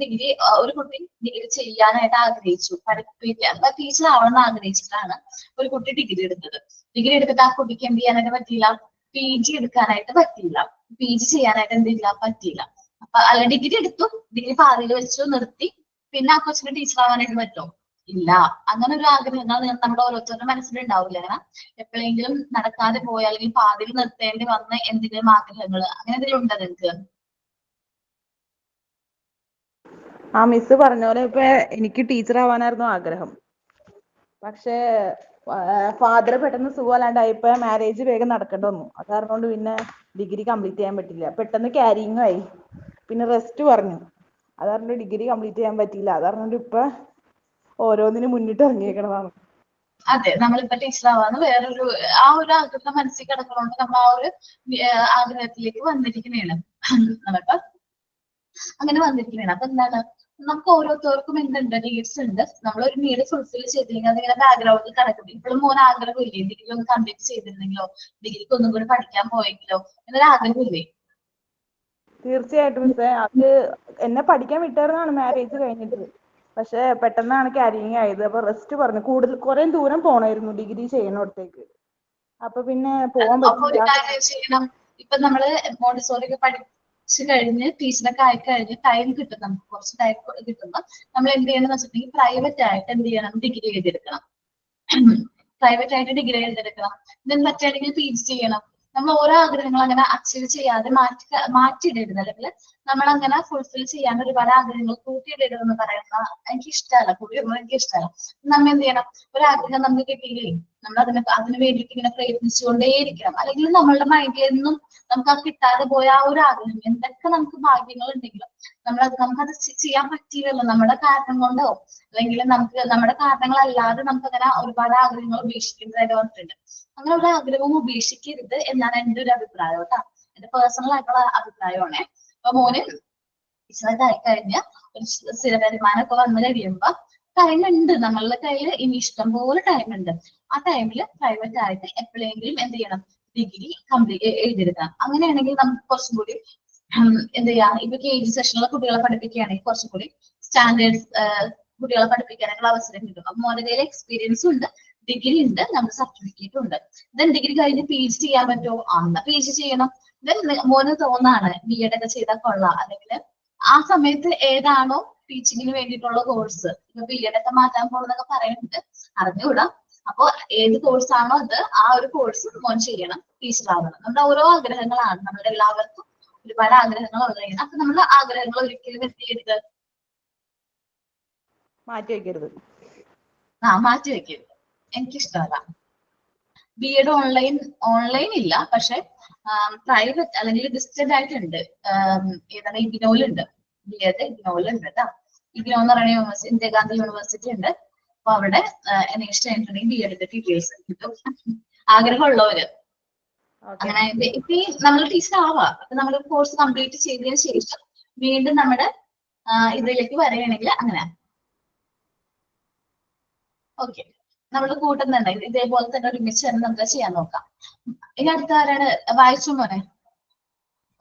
ഒരു കുട്ടി ഡിഗ്രി ചെയ്യാനായിട്ട് ആഗ്രഹിച്ചു, പഠിപ്പിക്കാൻ ടീച്ചർ ആവണമെന്ന് ആഗ്രഹിച്ചിട്ടാണ് ഒരു കുട്ടി ഡിഗ്രി എടുത്തത്. ഡിഗ്രി എടുത്തിട്ട് ആ കുട്ടിക്ക് എന്ത് ചെയ്യാനായിട്ട് പറ്റിയില്ല, PG എടുക്കാനായിട്ട് പറ്റിയില്ല, PG ചെയ്യാനായിട്ട് എന്തില്ല പറ്റിയില്ല. അപ്പൊ അല്ല, ഡിഗ്രി എടുത്തു, ഡിഗ്രി പാതിയിൽ വെച്ചു നിർത്തി, പിന്നെ ആ കൊച്ചിന് ടീച്ചർ ആവാനായിട്ട് പറ്റുമോ? ഇല്ല. അങ്ങനെ ഒരു ആഗ്രഹങ്ങൾ നമ്മുടെ ഓരോരുത്തരുടെ മനസ്സിലുണ്ടാവില്ല. അങ്ങനെ എപ്പോഴെങ്കിലും നടക്കാതെ പോയ അല്ലെങ്കിൽ പാതിയിൽ നിർത്തേണ്ടി വന്ന എന്തെങ്കിലും ആഗ്രഹങ്ങൾ അങ്ങനെ എന്തെങ്കിലും ഉണ്ടോ നിങ്ങൾക്ക്? ആ മിസ് പറഞ്ഞ പോലെ ഇപ്പൊ എനിക്ക് ടീച്ചർ ആവാനായിരുന്നു ആഗ്രഹം. പക്ഷേ ഫാദർ പെട്ടെന്ന് സുഖമല്ലാണ്ടായപ്പോ മാരേജ് വേഗം നടക്കേണ്ടി വന്നു. അത് കാരണം കൊണ്ട് പിന്നെ ഡിഗ്രി കംപ്ലീറ്റ് ചെയ്യാൻ പറ്റില്ല. പെട്ടെന്ന് ക്യാരിങ്ങും ആയി, പിന്നെ റെസ്റ്റ് പറഞ്ഞു. അത് കാരണം ഡിഗ്രി കംപ്ലീറ്റ് ചെയ്യാൻ പറ്റിയില്ല. അത് കാരണം കൊണ്ട് ഇപ്പൊ ഓരോന്നിനും മുന്നിട്ട് ഇറങ്ങിയേക്കണതാണ്. അതെ, നമ്മളിപ്പോ ടീച്ചർ ആവാന്ന് വേറൊരു ആ ഒരു ആഗ്രഹം മനസ്സിൽ കിടക്കുന്നതുകൊണ്ട് നമ്മൾ ആ ഒരു ആഗ്രഹത്തിലേക്ക് വന്നിരിക്കുന്നതാണ്. നമ്മളിപ്പോ അങ്ങനെ വന്നിരിക്കുന്നതാണ്. അപ്പൊ എന്താണ്, നമുക്ക് ഓരോരുത്തർക്കും എന്തുണ്ട്, നീഡ്സ് ഉണ്ട്. നമ്മൾ ഒരു നീഡ് ഫുൾഫിൽ ചെയ്തില്ലെങ്കിൽ അതിങ്ങനെ ബാക്ക്ഗ്രൗണ്ടിൽ കിടക്കും. ഇപ്പോഴും മോൻ ആഗ്രഹമില്ലേ ഡിഗ്രി ഒന്ന് കംപ്ലീറ്റ് ചെയ്തിരുന്നെങ്കിലോ, ഡിഗ്രിക്ക് ഒന്നും കൂടി പഠിക്കാൻ പോയെങ്കിലോ എന്നൊരു ആഗ്രഹമില്ലേ? തീർച്ചയായിട്ടും മിസ്സേ, അത് എന്നെ പഠിക്കാൻ വിട്ടായിരുന്നാണ് മാരേജ് കഴിഞ്ഞിട്ട്. പക്ഷെ പെട്ടെന്നാണ് ക്യാരിങ് ആയത്. അപ്പൊ റെസ്റ്റ് പറഞ്ഞു. കുറെ ദൂരം പോണായിരുന്നു ഡിഗ്രി ചെയ്യണോടത്തേക്ക്. അപ്പൊ പിന്നെ പോവാൻ അപ്പൊ ഒരു പറ്റില്ല. കാര്യം ചെയ്യണം. ഇപ്പൊ നമ്മള് മോണ്ടിസോറി ഒക്കെ പഠിച്ചു കഴിഞ്ഞ് ടീച്ചറൊക്കെ ആയിക്കഴിഞ്ഞ് ടൈം കിട്ടും, നമുക്ക് കുറച്ച് ടൈം കിട്ടുമ്പോ നമ്മൾ എന്ത് ചെയ്യണം എന്ന് വെച്ചിട്ടുണ്ടെങ്കിൽ പ്രൈവറ്റ് ആയിട്ട് എന്ത് ചെയ്യണം, ഡിഗ്രി എഴുതിയെടുക്കണം. പ്രൈവറ്റ് ആയിട്ട് ഡിഗ്രി എഴുതിയെടുക്കണം. ഇതിന് പറ്റുകയാണെങ്കിൽ PG ചെയ്യണം. നമ്മൾ ഓരോ ആഗ്രഹങ്ങൾ അങ്ങനെ അച്ചീവ് ചെയ്യാതെ മാറ്റിയിടരുത്. അല്ലെങ്കിൽ നമ്മൾ അങ്ങനെ ഫുൾഫിൽ ചെയ്യാൻ ഒരുപാട് ആഗ്രഹങ്ങൾ കൂട്ടിയിടരുതെന്ന് പറയുന്ന എനിക്ക് ഇഷ്ടമല്ല. കൂട്ടിയിടുന്നത് എനിക്ക് ഇഷ്ടമല്ല. നമ്മൾ എന്ത് ചെയ്യണം, ഒരാഗ്രഹം നമുക്ക് കിട്ടിയില്ലേ നമ്മൾ അതിന് വേണ്ടിയിട്ട് ഇങ്ങനെ പ്രയത്നിച്ചുകൊണ്ടേയിരിക്കണം. അല്ലെങ്കിൽ നമ്മളുടെ മൈൻഡിൽ എന്നും നമുക്ക് അത് കിട്ടാതെ പോയ ആ ഒരു ആഗ്രഹം, എന്തൊക്കെ നമുക്ക് ഭാഗ്യങ്ങൾ ഉണ്ടെങ്കിലും നമുക്കത് ചെയ്യാൻ പറ്റിയില്ലല്ലോ നമ്മുടെ കാരണം കൊണ്ടോ, അല്ലെങ്കിൽ നമ്മുടെ കാരണങ്ങളല്ലാതെ നമുക്ക് അങ്ങനെ ഒരുപാട് ആഗ്രഹങ്ങൾ ഉപേക്ഷിക്കുന്നതായിട്ട് വന്നിട്ടുണ്ട്. അങ്ങനെ ഒരു ആഗ്രഹവും ഉപേക്ഷിക്കരുത് എന്നാണ് എൻ്റെ ഒരു അഭിപ്രായം കേട്ടോ. എന്റെ പേഴ്സണൽ ആയിട്ടുള്ള അഭിപ്രായമാണ്. അപ്പൊ മോന് ടീച്ചറായിട്ട് ആയിക്കഴിഞ്ഞ് ഒരു സ്ഥിര വരുമാനമൊക്കെ വന്നു കഴിയുമ്പോ ടൈം ഉണ്ട് നമ്മളുടെ കയ്യിൽ, ഇനി ഇഷ്ടം പോലെ ടൈം ഉണ്ട്. ആ ടൈമിൽ പ്രൈവറ്റ് ആയിട്ട് എപ്പോഴെങ്കിലും എന്ത് ചെയ്യണം, ഡിഗ്രി കംപ്ലീറ്റ് എഴുതിയെടുക്കണം. അങ്ങനെയാണെങ്കിൽ നമുക്ക് കുറച്ചും കൂടി എന്ത് ചെയ്യാം, ഇപ്പൊ KG സെഷനിലെ കുട്ടികളെ പഠിപ്പിക്കുകയാണെങ്കിൽ കുറച്ചും കൂടി സ്റ്റാൻഡേർഡ് കുട്ടികളെ പഠിപ്പിക്കാനായിട്ടുള്ള അവസരം കിട്ടും. അപ്പൊ മോന്റെ കയ്യിൽ എക്സ്പീരിയൻസും ഉണ്ട്, ഡിഗ്രി ഉണ്ട്, നമ്മുടെ സർട്ടിഫിക്കറ്റും ഉണ്ട്. ദെൻ ഡിഗ്രി കഴിഞ്ഞ് PG ചെയ്യാൻ പറ്റുമോ? അന്ന് PG ചെയ്യണം. ദെൻ മോന് തോന്നാണ് B.Ed ഒക്കെ ചെയ്താൽ കൊള്ളാം, അല്ലെങ്കിൽ ആ സമയത്ത് ഏതാണോ ടീച്ചിങ്ങിന് വേണ്ടിയിട്ടുള്ള കോഴ്സ്, ഇപ്പൊ B.Ed ഒക്കെ മാറ്റാൻ പോകുന്നതൊക്കെ പറയുന്നുണ്ട്, അറിഞ്ഞുകൂടാ. അപ്പൊ ഏത് കോഴ്സ് ആണോ അത്, ആ ഒരു കോഴ്സ് മോൻ ചെയ്യണം, ടീച്ചർ ആവണം. നമ്മുടെ ഓരോ ആഗ്രഹങ്ങളാണ്, നമ്മുടെ എല്ലാവർക്കും ഒരുപാട് ആഗ്രഹങ്ങൾ ഉള്ളതാണ്. അപ്പൊ നമ്മുടെ ആഗ്രഹങ്ങൾ ഒരിക്കലും എന്ത് ചെയ്യരുത്, മാറ്റി വെക്കരുത്. മാറ്റി വെക്കരുത്. എനിക്കിഷ്ടമല്ല. B.Ed ഓൺലൈൻ ഇല്ല, പക്ഷെ പ്രൈവറ്റ് അല്ലെങ്കിൽ ഡിസ്റ്റന്റ് ആയിട്ടുണ്ട്. ഏതാണ്, ഇഗ്നോയിലുണ്ട് B.Ed, ഇഗ്നോയിലുണ്ട് കേട്ടോ. ഇഗ്നോ എന്ന് പറയുന്ന യൂണിവേഴ്സിറ്റി, ഇന്ദിരാഗാന്ധി യൂണിവേഴ്സിറ്റി ഉണ്ട്. അപ്പൊ അവിടെ അന്വേഷിച്ച് കഴിഞ്ഞിട്ടുണ്ടെങ്കിൽ B.Ed ഡീറ്റെയിൽസ് കിട്ടും. ആഗ്രഹമുള്ളവര് അങ്ങനെ ഇപ്പൊ നമ്മൾ ടീച്ചർ ആവാം. അപ്പൊ നമ്മൾ കോഴ്സ് കംപ്ലീറ്റ് ചെയ്തതിനു ശേഷം വീണ്ടും നമ്മുടെ ഇതിലേക്ക് വരികയാണെങ്കിൽ അങ്ങനെ ഓക്കെ. നമ്മൾ കൂട്ടുന്നുണ്ട് ഇതേപോലെ തന്നെ ഒരുമിച്ച് തന്നെ നമുക്ക് ചെയ്യാൻ നോക്കാം. ഇനി അടുത്ത ആരാണ്, വായിച്ചു മോനെ?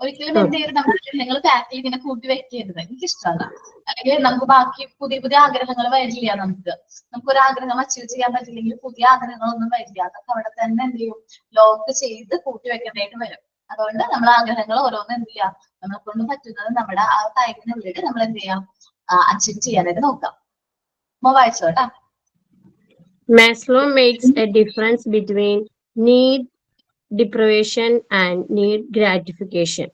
ഒരിക്കലും എന്ത് ചെയ്യരുത്, നമുക്ക് നിങ്ങൾ ഫാക്കൽറ്റി ഇങ്ങനെ കൂട്ടി വെക്കരുത്, എനിക്ക് ഇഷ്ടമല്ല. അല്ലെങ്കിൽ നമുക്ക് ബാക്കി പുതിയ പുതിയ ആഗ്രഹങ്ങൾ വരില്ല. നമുക്കൊരു ആഗ്രഹം അച്ചീവ് ചെയ്യാൻ പറ്റില്ലെങ്കിൽ പുതിയ ആഗ്രഹങ്ങളൊന്നും വരില്ല. അതൊക്കെ അവിടെ തന്നെ എന്ത് ചെയ്യും, ലോക്ക് ചെയ്ത് കൂട്ടി വെക്കേണ്ടതായിട്ട് വരും. അതുകൊണ്ട് നമ്മൾ ആഗ്രഹങ്ങൾ ഓരോന്നും എന്ത് ചെയ്യാം, നമ്മളെ കൊണ്ട് പറ്റുന്നത് നമ്മുടെ ആ ടൈമിനുള്ളിൽ നമ്മൾ എന്ത് ചെയ്യാം, അച്ചീവ് ചെയ്യാനായിട്ട് നോക്കാം. വായിച്ചോ കേട്ടാ. Maslow makes a difference between need deprivation and need gratification.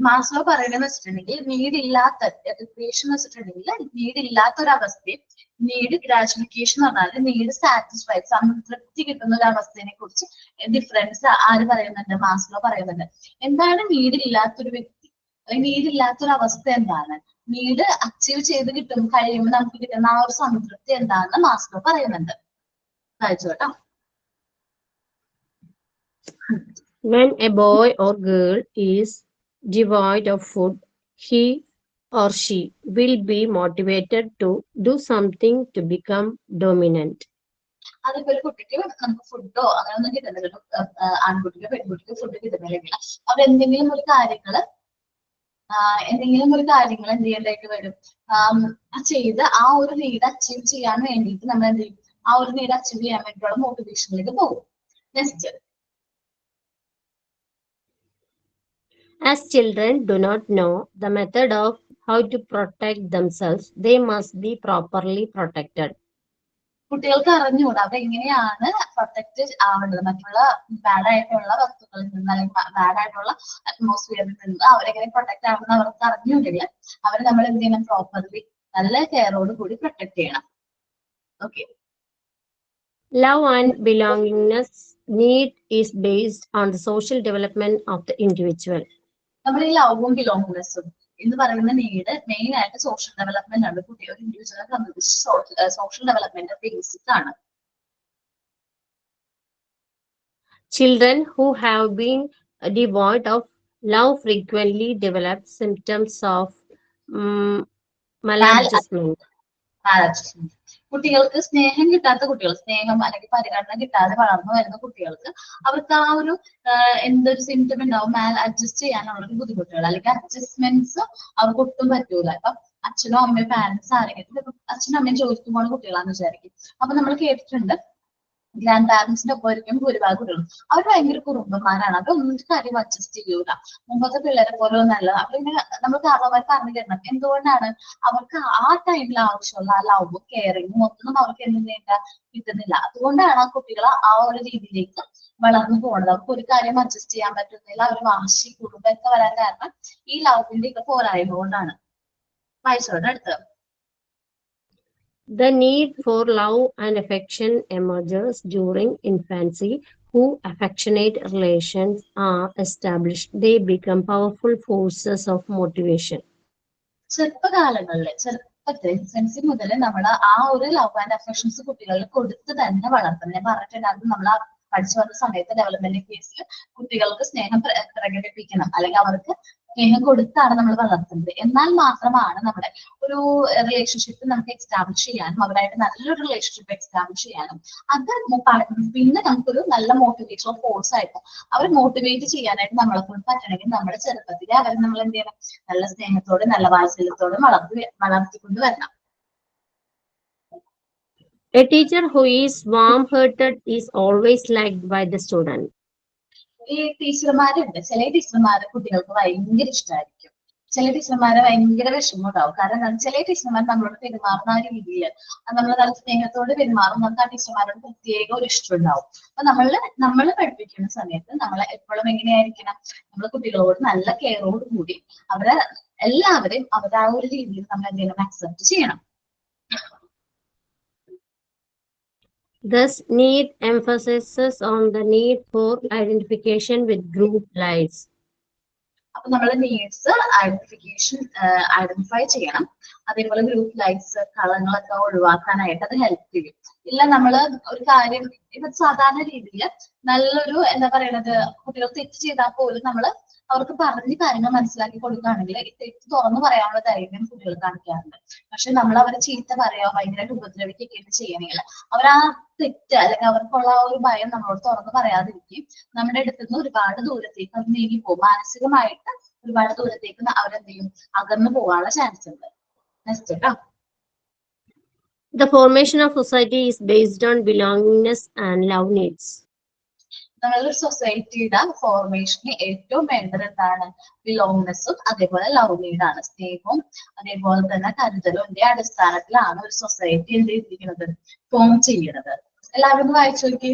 Maslow പറയുന്നത് വെച്ചിട്ടുണ്ടെങ്കിൽ നീഡില്ലാത്ത ഡെപ്രിവേഷൻ എന്ന് വെച്ചിട്ടുണ്ടെങ്കിൽ നീഡില്ലാത്ത ഒരു അവസ്ഥയും നീഡ് ഗ്രാറ്റിഫിക്കേഷൻ എന്ന് പറഞ്ഞാൽ നീഡ് സാറ്റിസ്ഫൈ സംതൃപ്തി കിട്ടുന്ന ഒരു അവസ്ഥയെ കുറിച്ച് ഡിഫറൻസ് ആര് പറയുന്നുണ്ട്, മാസ്ലോ പറയുന്നുണ്ട്. എന്താണ് നീഡില്ലാത്തൊരു വ്യക്തി അല്ലെങ്കിൽ നീഡില്ലാത്തൊരു അവസ്ഥ എന്താണ്, നീഡ് അച്ചീവ് ചെയ്ത് കഴിയുമ്പോൾ നമുക്ക് കിട്ടുന്ന ആ ഒരു സംതൃപ്തി എന്താണെന്ന് മാസ്ലോ പറയുന്നുണ്ട്. വായിച്ചു കേട്ടോ. When a boy or girl is devoid of food, he or she will be motivated to do something to become dominant. അതിപ്പോ ഒരു കുട്ടിക്ക് നമുക്ക് ഫുഡോ അങ്ങനെ ഒന്നും കിട്ടുന്നില്ല, ആൺകുട്ടിക്കോ പെൺകുട്ടിക്കോ ഫുഡ് കിട്ടുന്നില്ലെങ്കിൽ അവർ എന്തെങ്കിലും ഒരു കാര്യങ്ങൾ എന്ത് ചെയ്യേണ്ടതായിട്ട് വരും, ചെയ്ത് ആ ഒരു നീഡ് അച്ചീവ് ചെയ്യാൻ വേണ്ടിയിട്ട് നമ്മൾ എന്ത് ചെയ്യും, ആ ഒരു നീഡ് അച്ചീവ് ചെയ്യാൻ വേണ്ടിയിട്ടുള്ള മോട്ടിവേഷനിലേക്ക് പോകും. Next, As children do not know the method of how to protect themselves, they must be properly protected. കുട്ടികൾക്ക് അറിഞ്ഞുകൂടാ അവരെങ്ങനെയാണ് പ്രൊട്ടക്ട് ആവേണ്ടത്, മറ്റുള്ള ബാഡായിട്ടുള്ള വസ്തുക്കളിൽ നിന്ന് അല്ലെങ്കിൽ ബാഡായിട്ടുള്ള അറ്റ്മോസ്ഫിയറിൽ നിന്ന് അവരെങ്ങനെ പ്രൊട്ടക്ട് ആവുന്നത് അവർക്ക് അറിഞ്ഞുണ്ടെങ്കിൽ അവരെ നമ്മൾ എന്ത് ചെയ്യണം, പ്രോപ്പർലി നല്ല കെയറോട് കൂടി പ്രൊട്ടക്ട് ചെയ്യണം. Okay. Love and belongingness need is based on the social development of the individual. നമ്മൾ ഈ ലവും ബിലോങ്നെസ്സും എന്ന് പറയുന്ന നീഡ് മെയിൻ ആയിട്ട് സോഷ്യൽ ഡെവലപ്മെന്റ് ആണ്. കുട്ടികൾ ഇൻഡിവിജ്വലിനെ സംബന്ധിച്ച് സോഷ്യൽ ഡെവലപ്മെന്റ് ബേസിക് ആണ്. Children who have been devoid of love frequently develop symptoms of maladjustment. കുട്ടികൾക്ക് സ്നേഹം കിട്ടാത്ത കുട്ടികൾ, സ്നേഹം അല്ലെങ്കിൽ പരിഗണന കിട്ടാതെ വളർന്നു വരുന്ന കുട്ടികൾക്ക് അവർക്ക് ആ ഒരു എന്തൊരു സിംറ്റം ഉണ്ടാവും, അഡ്ജസ്റ്റ് ചെയ്യാനുള്ള ഒരു ബുദ്ധിമുട്ടുകൾ അല്ലെങ്കിൽ അഡ്ജസ്റ്റ്മെന്റ്സ് അവർക്ക് ഒട്ടും പറ്റൂല. ഇപ്പൊ അച്ഛനും അമ്മയും പാരന്റ്സ് ആരെങ്കിലും അച്ഛനും അമ്മയും ജോലിക്ക് പോകുന്ന കുട്ടികളാന്ന് വിചാരിക്കും. അപ്പൊ നമ്മൾ കേട്ടിട്ടുണ്ട് ഗ്രാൻഡ് പാരന്റ്സിന്റെ ഒപ്പം ഒരിക്കലും ഭൂരിഭാഗം കുട്ടികളും അവർ ഭയങ്കര കുറുമ്പന്മാരാണ്, അവരൊന്നും കാര്യം അഡ്ജസ്റ്റ് ചെയ്യൂല, മുമ്പത്തെ പിള്ളേരെ പോലെ ഒന്നല്ല. അവരിങ്ങനെ നമ്മൾ കാരണവന്മാർ പറഞ്ഞു തരണം എന്തുകൊണ്ടാണ് അവർക്ക് ആ ടൈമിൽ ആവശ്യമുള്ള ആ ലവും കെയറിങ്ങും ഒന്നും അവർക്ക് എന്ത് കിട്ടുന്നില്ല. അതുകൊണ്ടാണ് ആ കുട്ടികൾ ആ ഒരു രീതിയിലേക്ക് വളർന്നു പോകുന്നത്. അവർക്ക് ഒരു കാര്യം അഡ്ജസ്റ്റ് ചെയ്യാൻ പറ്റുന്നില്ല, അവർ വാശി കുറുമ്പൊക്കെ വരാൻ കാരണം ഈ ലവിന്റെ ഒക്കെ പോരായ്മ കൊണ്ടാണ്. വായിച്ചോടെ അടുത്തത്. The need for love and affection emerges during infancy. Who affectionate relations are established, they become powerful forces of motivation. ചെറുപ്പത്തിൽ ഇൻഫൻസി മുതൽ നമ്മൾ ആ ഒരു ലവ് ആൻഡ് അഫെക്ഷൻസ് കുട്ടികളിൽ കൊടുത്ത് തന്നെ വളർത്തണം. ഞാൻ പറഞ്ഞിട്ടുണ്ടായിരുന്നു നമ്മൾ പഠിച്ചു വന്ന സമയത്ത് ഡെവലപ്മെന്റ് കേസിൽ കുട്ടികൾക്ക് സ്നേഹം പ്രകടിപ്പിക്കണം അല്ലെങ്കിൽ അവർക്ക് സ്നേഹം കൊടുത്താണ് നമ്മൾ വളർത്തുന്നത്. എന്നാൽ മാത്രമാണ് നമ്മുടെ ഒരു റിലേഷൻഷിപ്പ് നമുക്ക് എക്സ്റ്റാബ്ലിഷ് ചെയ്യാനും അവരായിട്ട് നല്ലൊരു റിലേഷൻഷിപ്പ് എക്സ്റ്റാബ്ലിഷ് ചെയ്യാനും അത് പിന്നെ നമുക്കൊരു നല്ല മോട്ടിവേഷൻ ഫോഴ്സ് ആയിട്ട് അവരെ മോട്ടിവേറ്റ് ചെയ്യാനായിട്ട് നമ്മളെ കൊണ്ട് പറ്റണമെങ്കിൽ നമ്മുടെ ചെറുപ്പത്തിലെ അവരെ നമ്മൾ എന്ത് ചെയ്യണം, നല്ല സ്നേഹത്തോടെ നല്ല വാത്സല്യത്തോടെ വളർത്തിക്കൊണ്ട് വരണം. A teacher who is warm-hearted is always liked by the student. ഈ ടീച്ചർമാരുണ്ട്, ചില ടീച്ചർമാരെ കുട്ടികൾക്ക് ഭയങ്കര ഇഷ്ടമായിരിക്കും, ചില ടീച്ചർമാരെ ഭയങ്കര വിഷമം ഉണ്ടാവും. കാരണം ചില ടീച്ചർമാർ നമ്മളോട് പെരുമാറുന്ന ആ രീതിയിൽ നമ്മൾ നല്ല സ്നേഹത്തോട് പെരുമാറും, നമുക്ക് ആ ടീച്ചർമാരോട് പ്രത്യേക ഒരു ഇഷ്ടം ഉണ്ടാവും. അപ്പൊ നമ്മൾ പഠിപ്പിക്കുന്ന സമയത്ത് നമ്മൾ എപ്പോഴും എങ്ങനെയായിരിക്കണം, നമ്മൾ കുട്ടികളോട് നല്ല കെയറോട് കൂടി അവരെ എല്ലാവരെയും അവരുടെ ആ ഒരു രീതിയിൽ നമ്മൾ എന്തെങ്കിലും അക്സെപ്റ്റ് ചെയ്യണം. Thus, need emphasizes on the need for identification with group lives. അപ്പൊ നമ്മൾ നീഡ്സ് ഐഡന്റിഫൈ ചെയ്യണം. അതേപോലെ ഗ്രൂപ്പ് ലൈഫ്സ്, കളങ്ങളൊക്കെ ഒഴിവാക്കാനായിട്ട് അത് ഹെൽപ്പ് ചെയ്യും. ഇല്ല നമ്മള് ഒരു കാര്യം ഇപ്പൊ സാധാരണ രീതിയിൽ നല്ലൊരു എന്താ പറയണത്, കുട്ടികൾ തെറ്റ് ചെയ്താൽ പോലും നമ്മള് അവർക്ക് പറഞ്ഞ് കാര്യങ്ങൾ മനസ്സിലാക്കി കൊടുക്കുകയാണെങ്കിൽ ഈ തെറ്റ് തുറന്നു പറയാനുള്ള ധൈര്യം കുട്ടികൾ കാണിക്കാറുണ്ട്. പക്ഷെ നമ്മൾ അവരെ ചീത്ത പറയുക, ഭയങ്കരമായിട്ട് ഉപദ്രവിക്കുകയൊക്കെ ചെയ്യണമെങ്കിൽ അവർ ആ തെറ്റ് അല്ലെങ്കിൽ അവർക്കുള്ള ആ ഒരു ഭയം നമ്മളോട് തുറന്നു പറയാതിരിക്കും. നമ്മുടെ അടുത്ത് നിന്ന് ഒരുപാട് ദൂരത്തേക്ക് അവർ നീങ്ങി പോകും. മാനസികമായിട്ട് ഒരുപാട് ദൂരത്തേക്ക് അവരെന്ത് ചെയ്യും, അകന്നു പോകാനുള്ള ചാൻസ് ഉണ്ട്. നെക്സ്റ്റ് കേട്ടോ. The formation of society is based on belongingness and love needs. നമ്മളൊരു സൊസൈറ്റിയുടെ ഫോർമേഷന് ഏറ്റവും വേണ്ടത് എന്താണ്? ബിലോങ്നെസ്സും അതേപോലെ ലവ് നീഡാണ്. സ്നേഹവും അതേപോലെ തന്നെ കരുതലിന്റെ അടിസ്ഥാനത്തിലാണ് ഒരു സൊസൈറ്റി എന്ത് ചെയ്തിരിക്കുന്നത്, ഫോം ചെയ്യുന്നത്. എല്ലാവരും ഒന്ന് വായിച്ചു നോക്കി.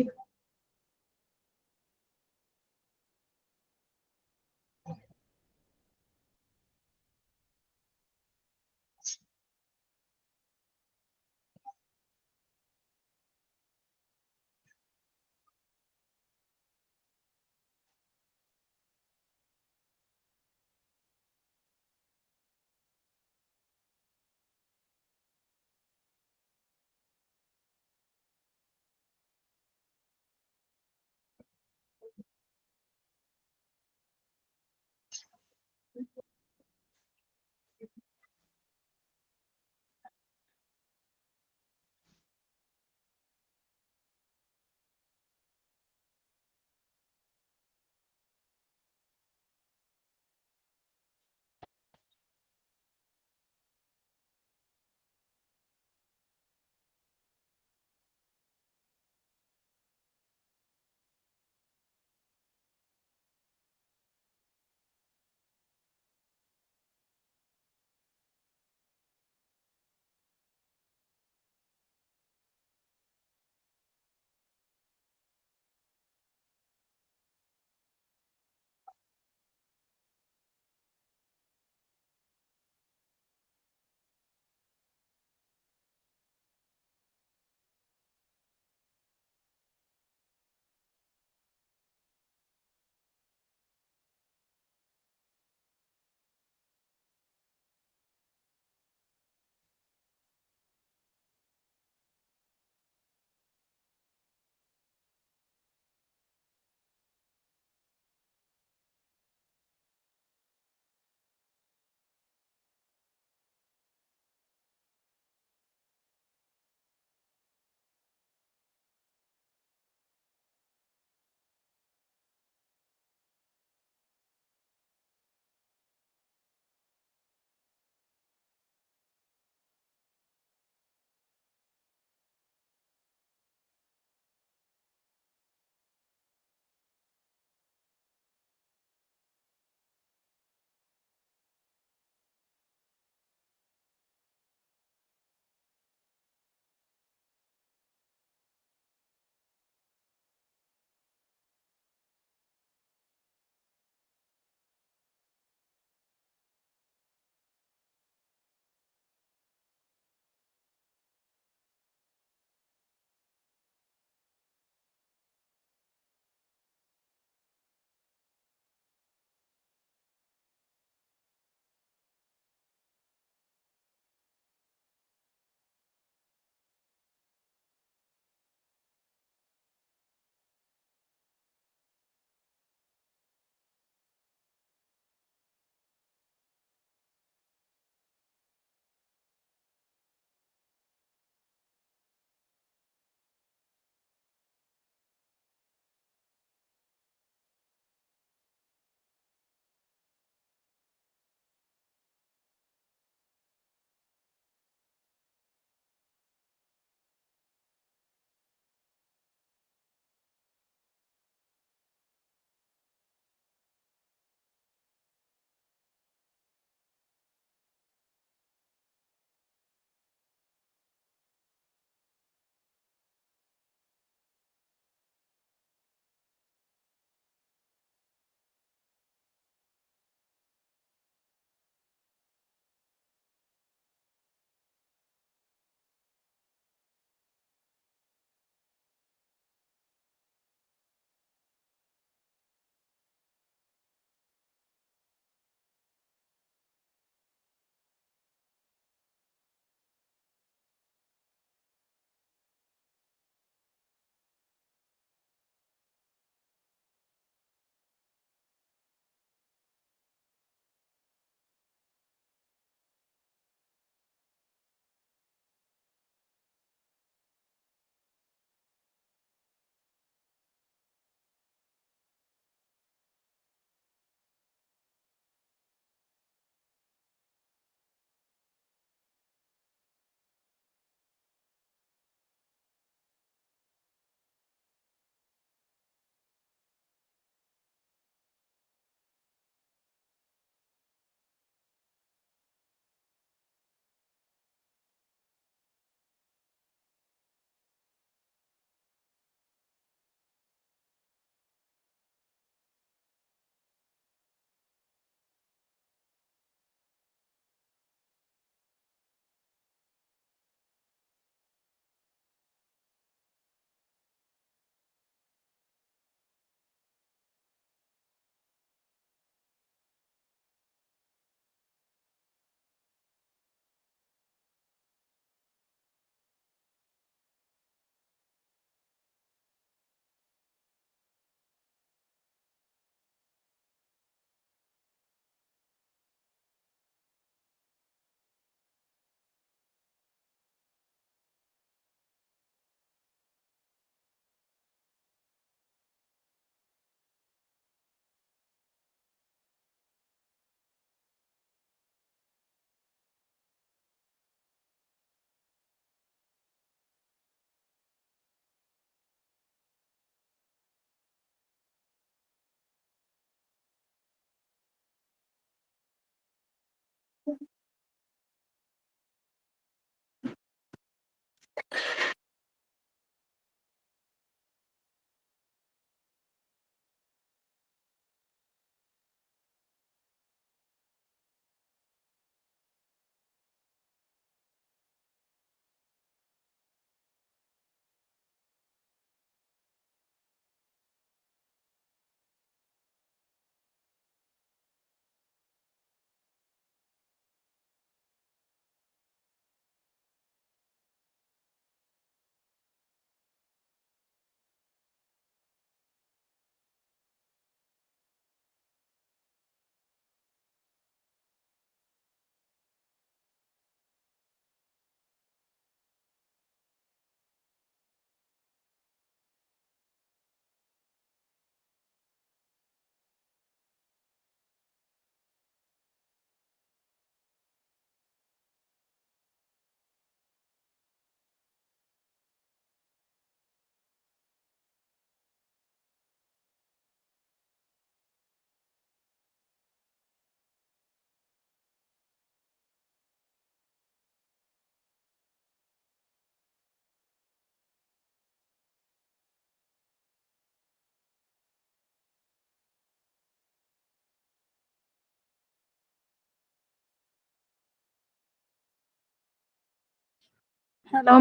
ഹലോ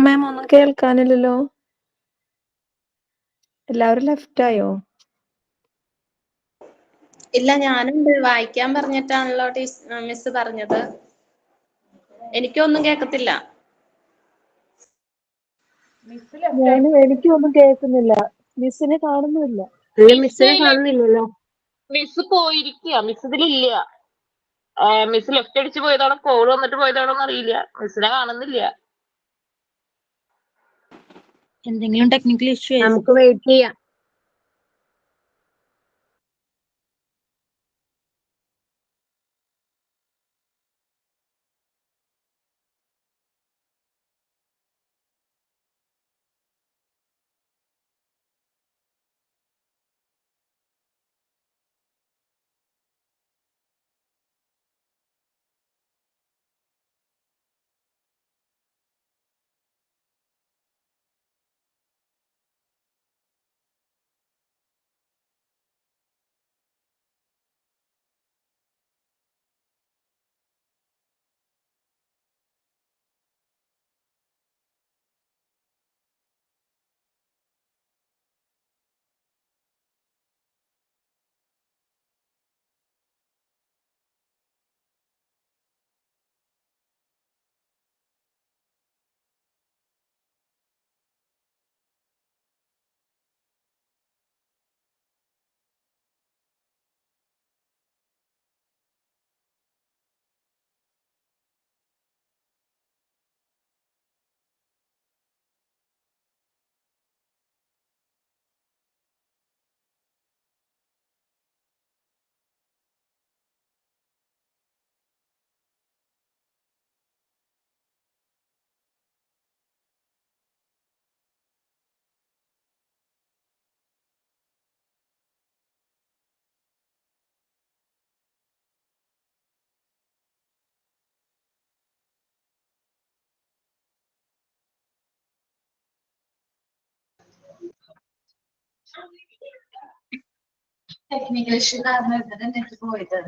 മാം, ഒന്നും കേൾക്കാനില്ലല്ലോ. എല്ലാവരും ലെഫ്റ്റ് ആയോ? ഇല്ല, ഞാനുണ്ട്. വായിക്കാൻ പറഞ്ഞിട്ടാണല്ലോ മിസ് പറഞ്ഞത്. എനിക്കൊന്നും കേൾക്കത്തില്ല. എനിക്കൊന്നും കേൾക്കുന്നില്ല. മിസ്സിനെ കാണുന്നില്ല. മിസ്സിനെ കാണുന്നില്ലല്ലോ. മിസ് പോയിരിക്കുക. മിസ് ഇതിലില്ല. മിസ് ലെഫ്റ്റ് അടിച്ച് പോയതാണോ കോൾ വന്നിട്ട് പോയതാണോ അറിയില്ല. മിസ്സിനെ കാണുന്നില്ല. എന്തെങ്കിലും ടെക്നിക്കൽ ഇഷ്യൂ നമുക്ക് വെയിറ്റ് ചെയ്യാം. ടെക്നിക്കൽ ഇഷ്യൂ കാരണം ഇവിടെ നെറ്റ് പോയത്.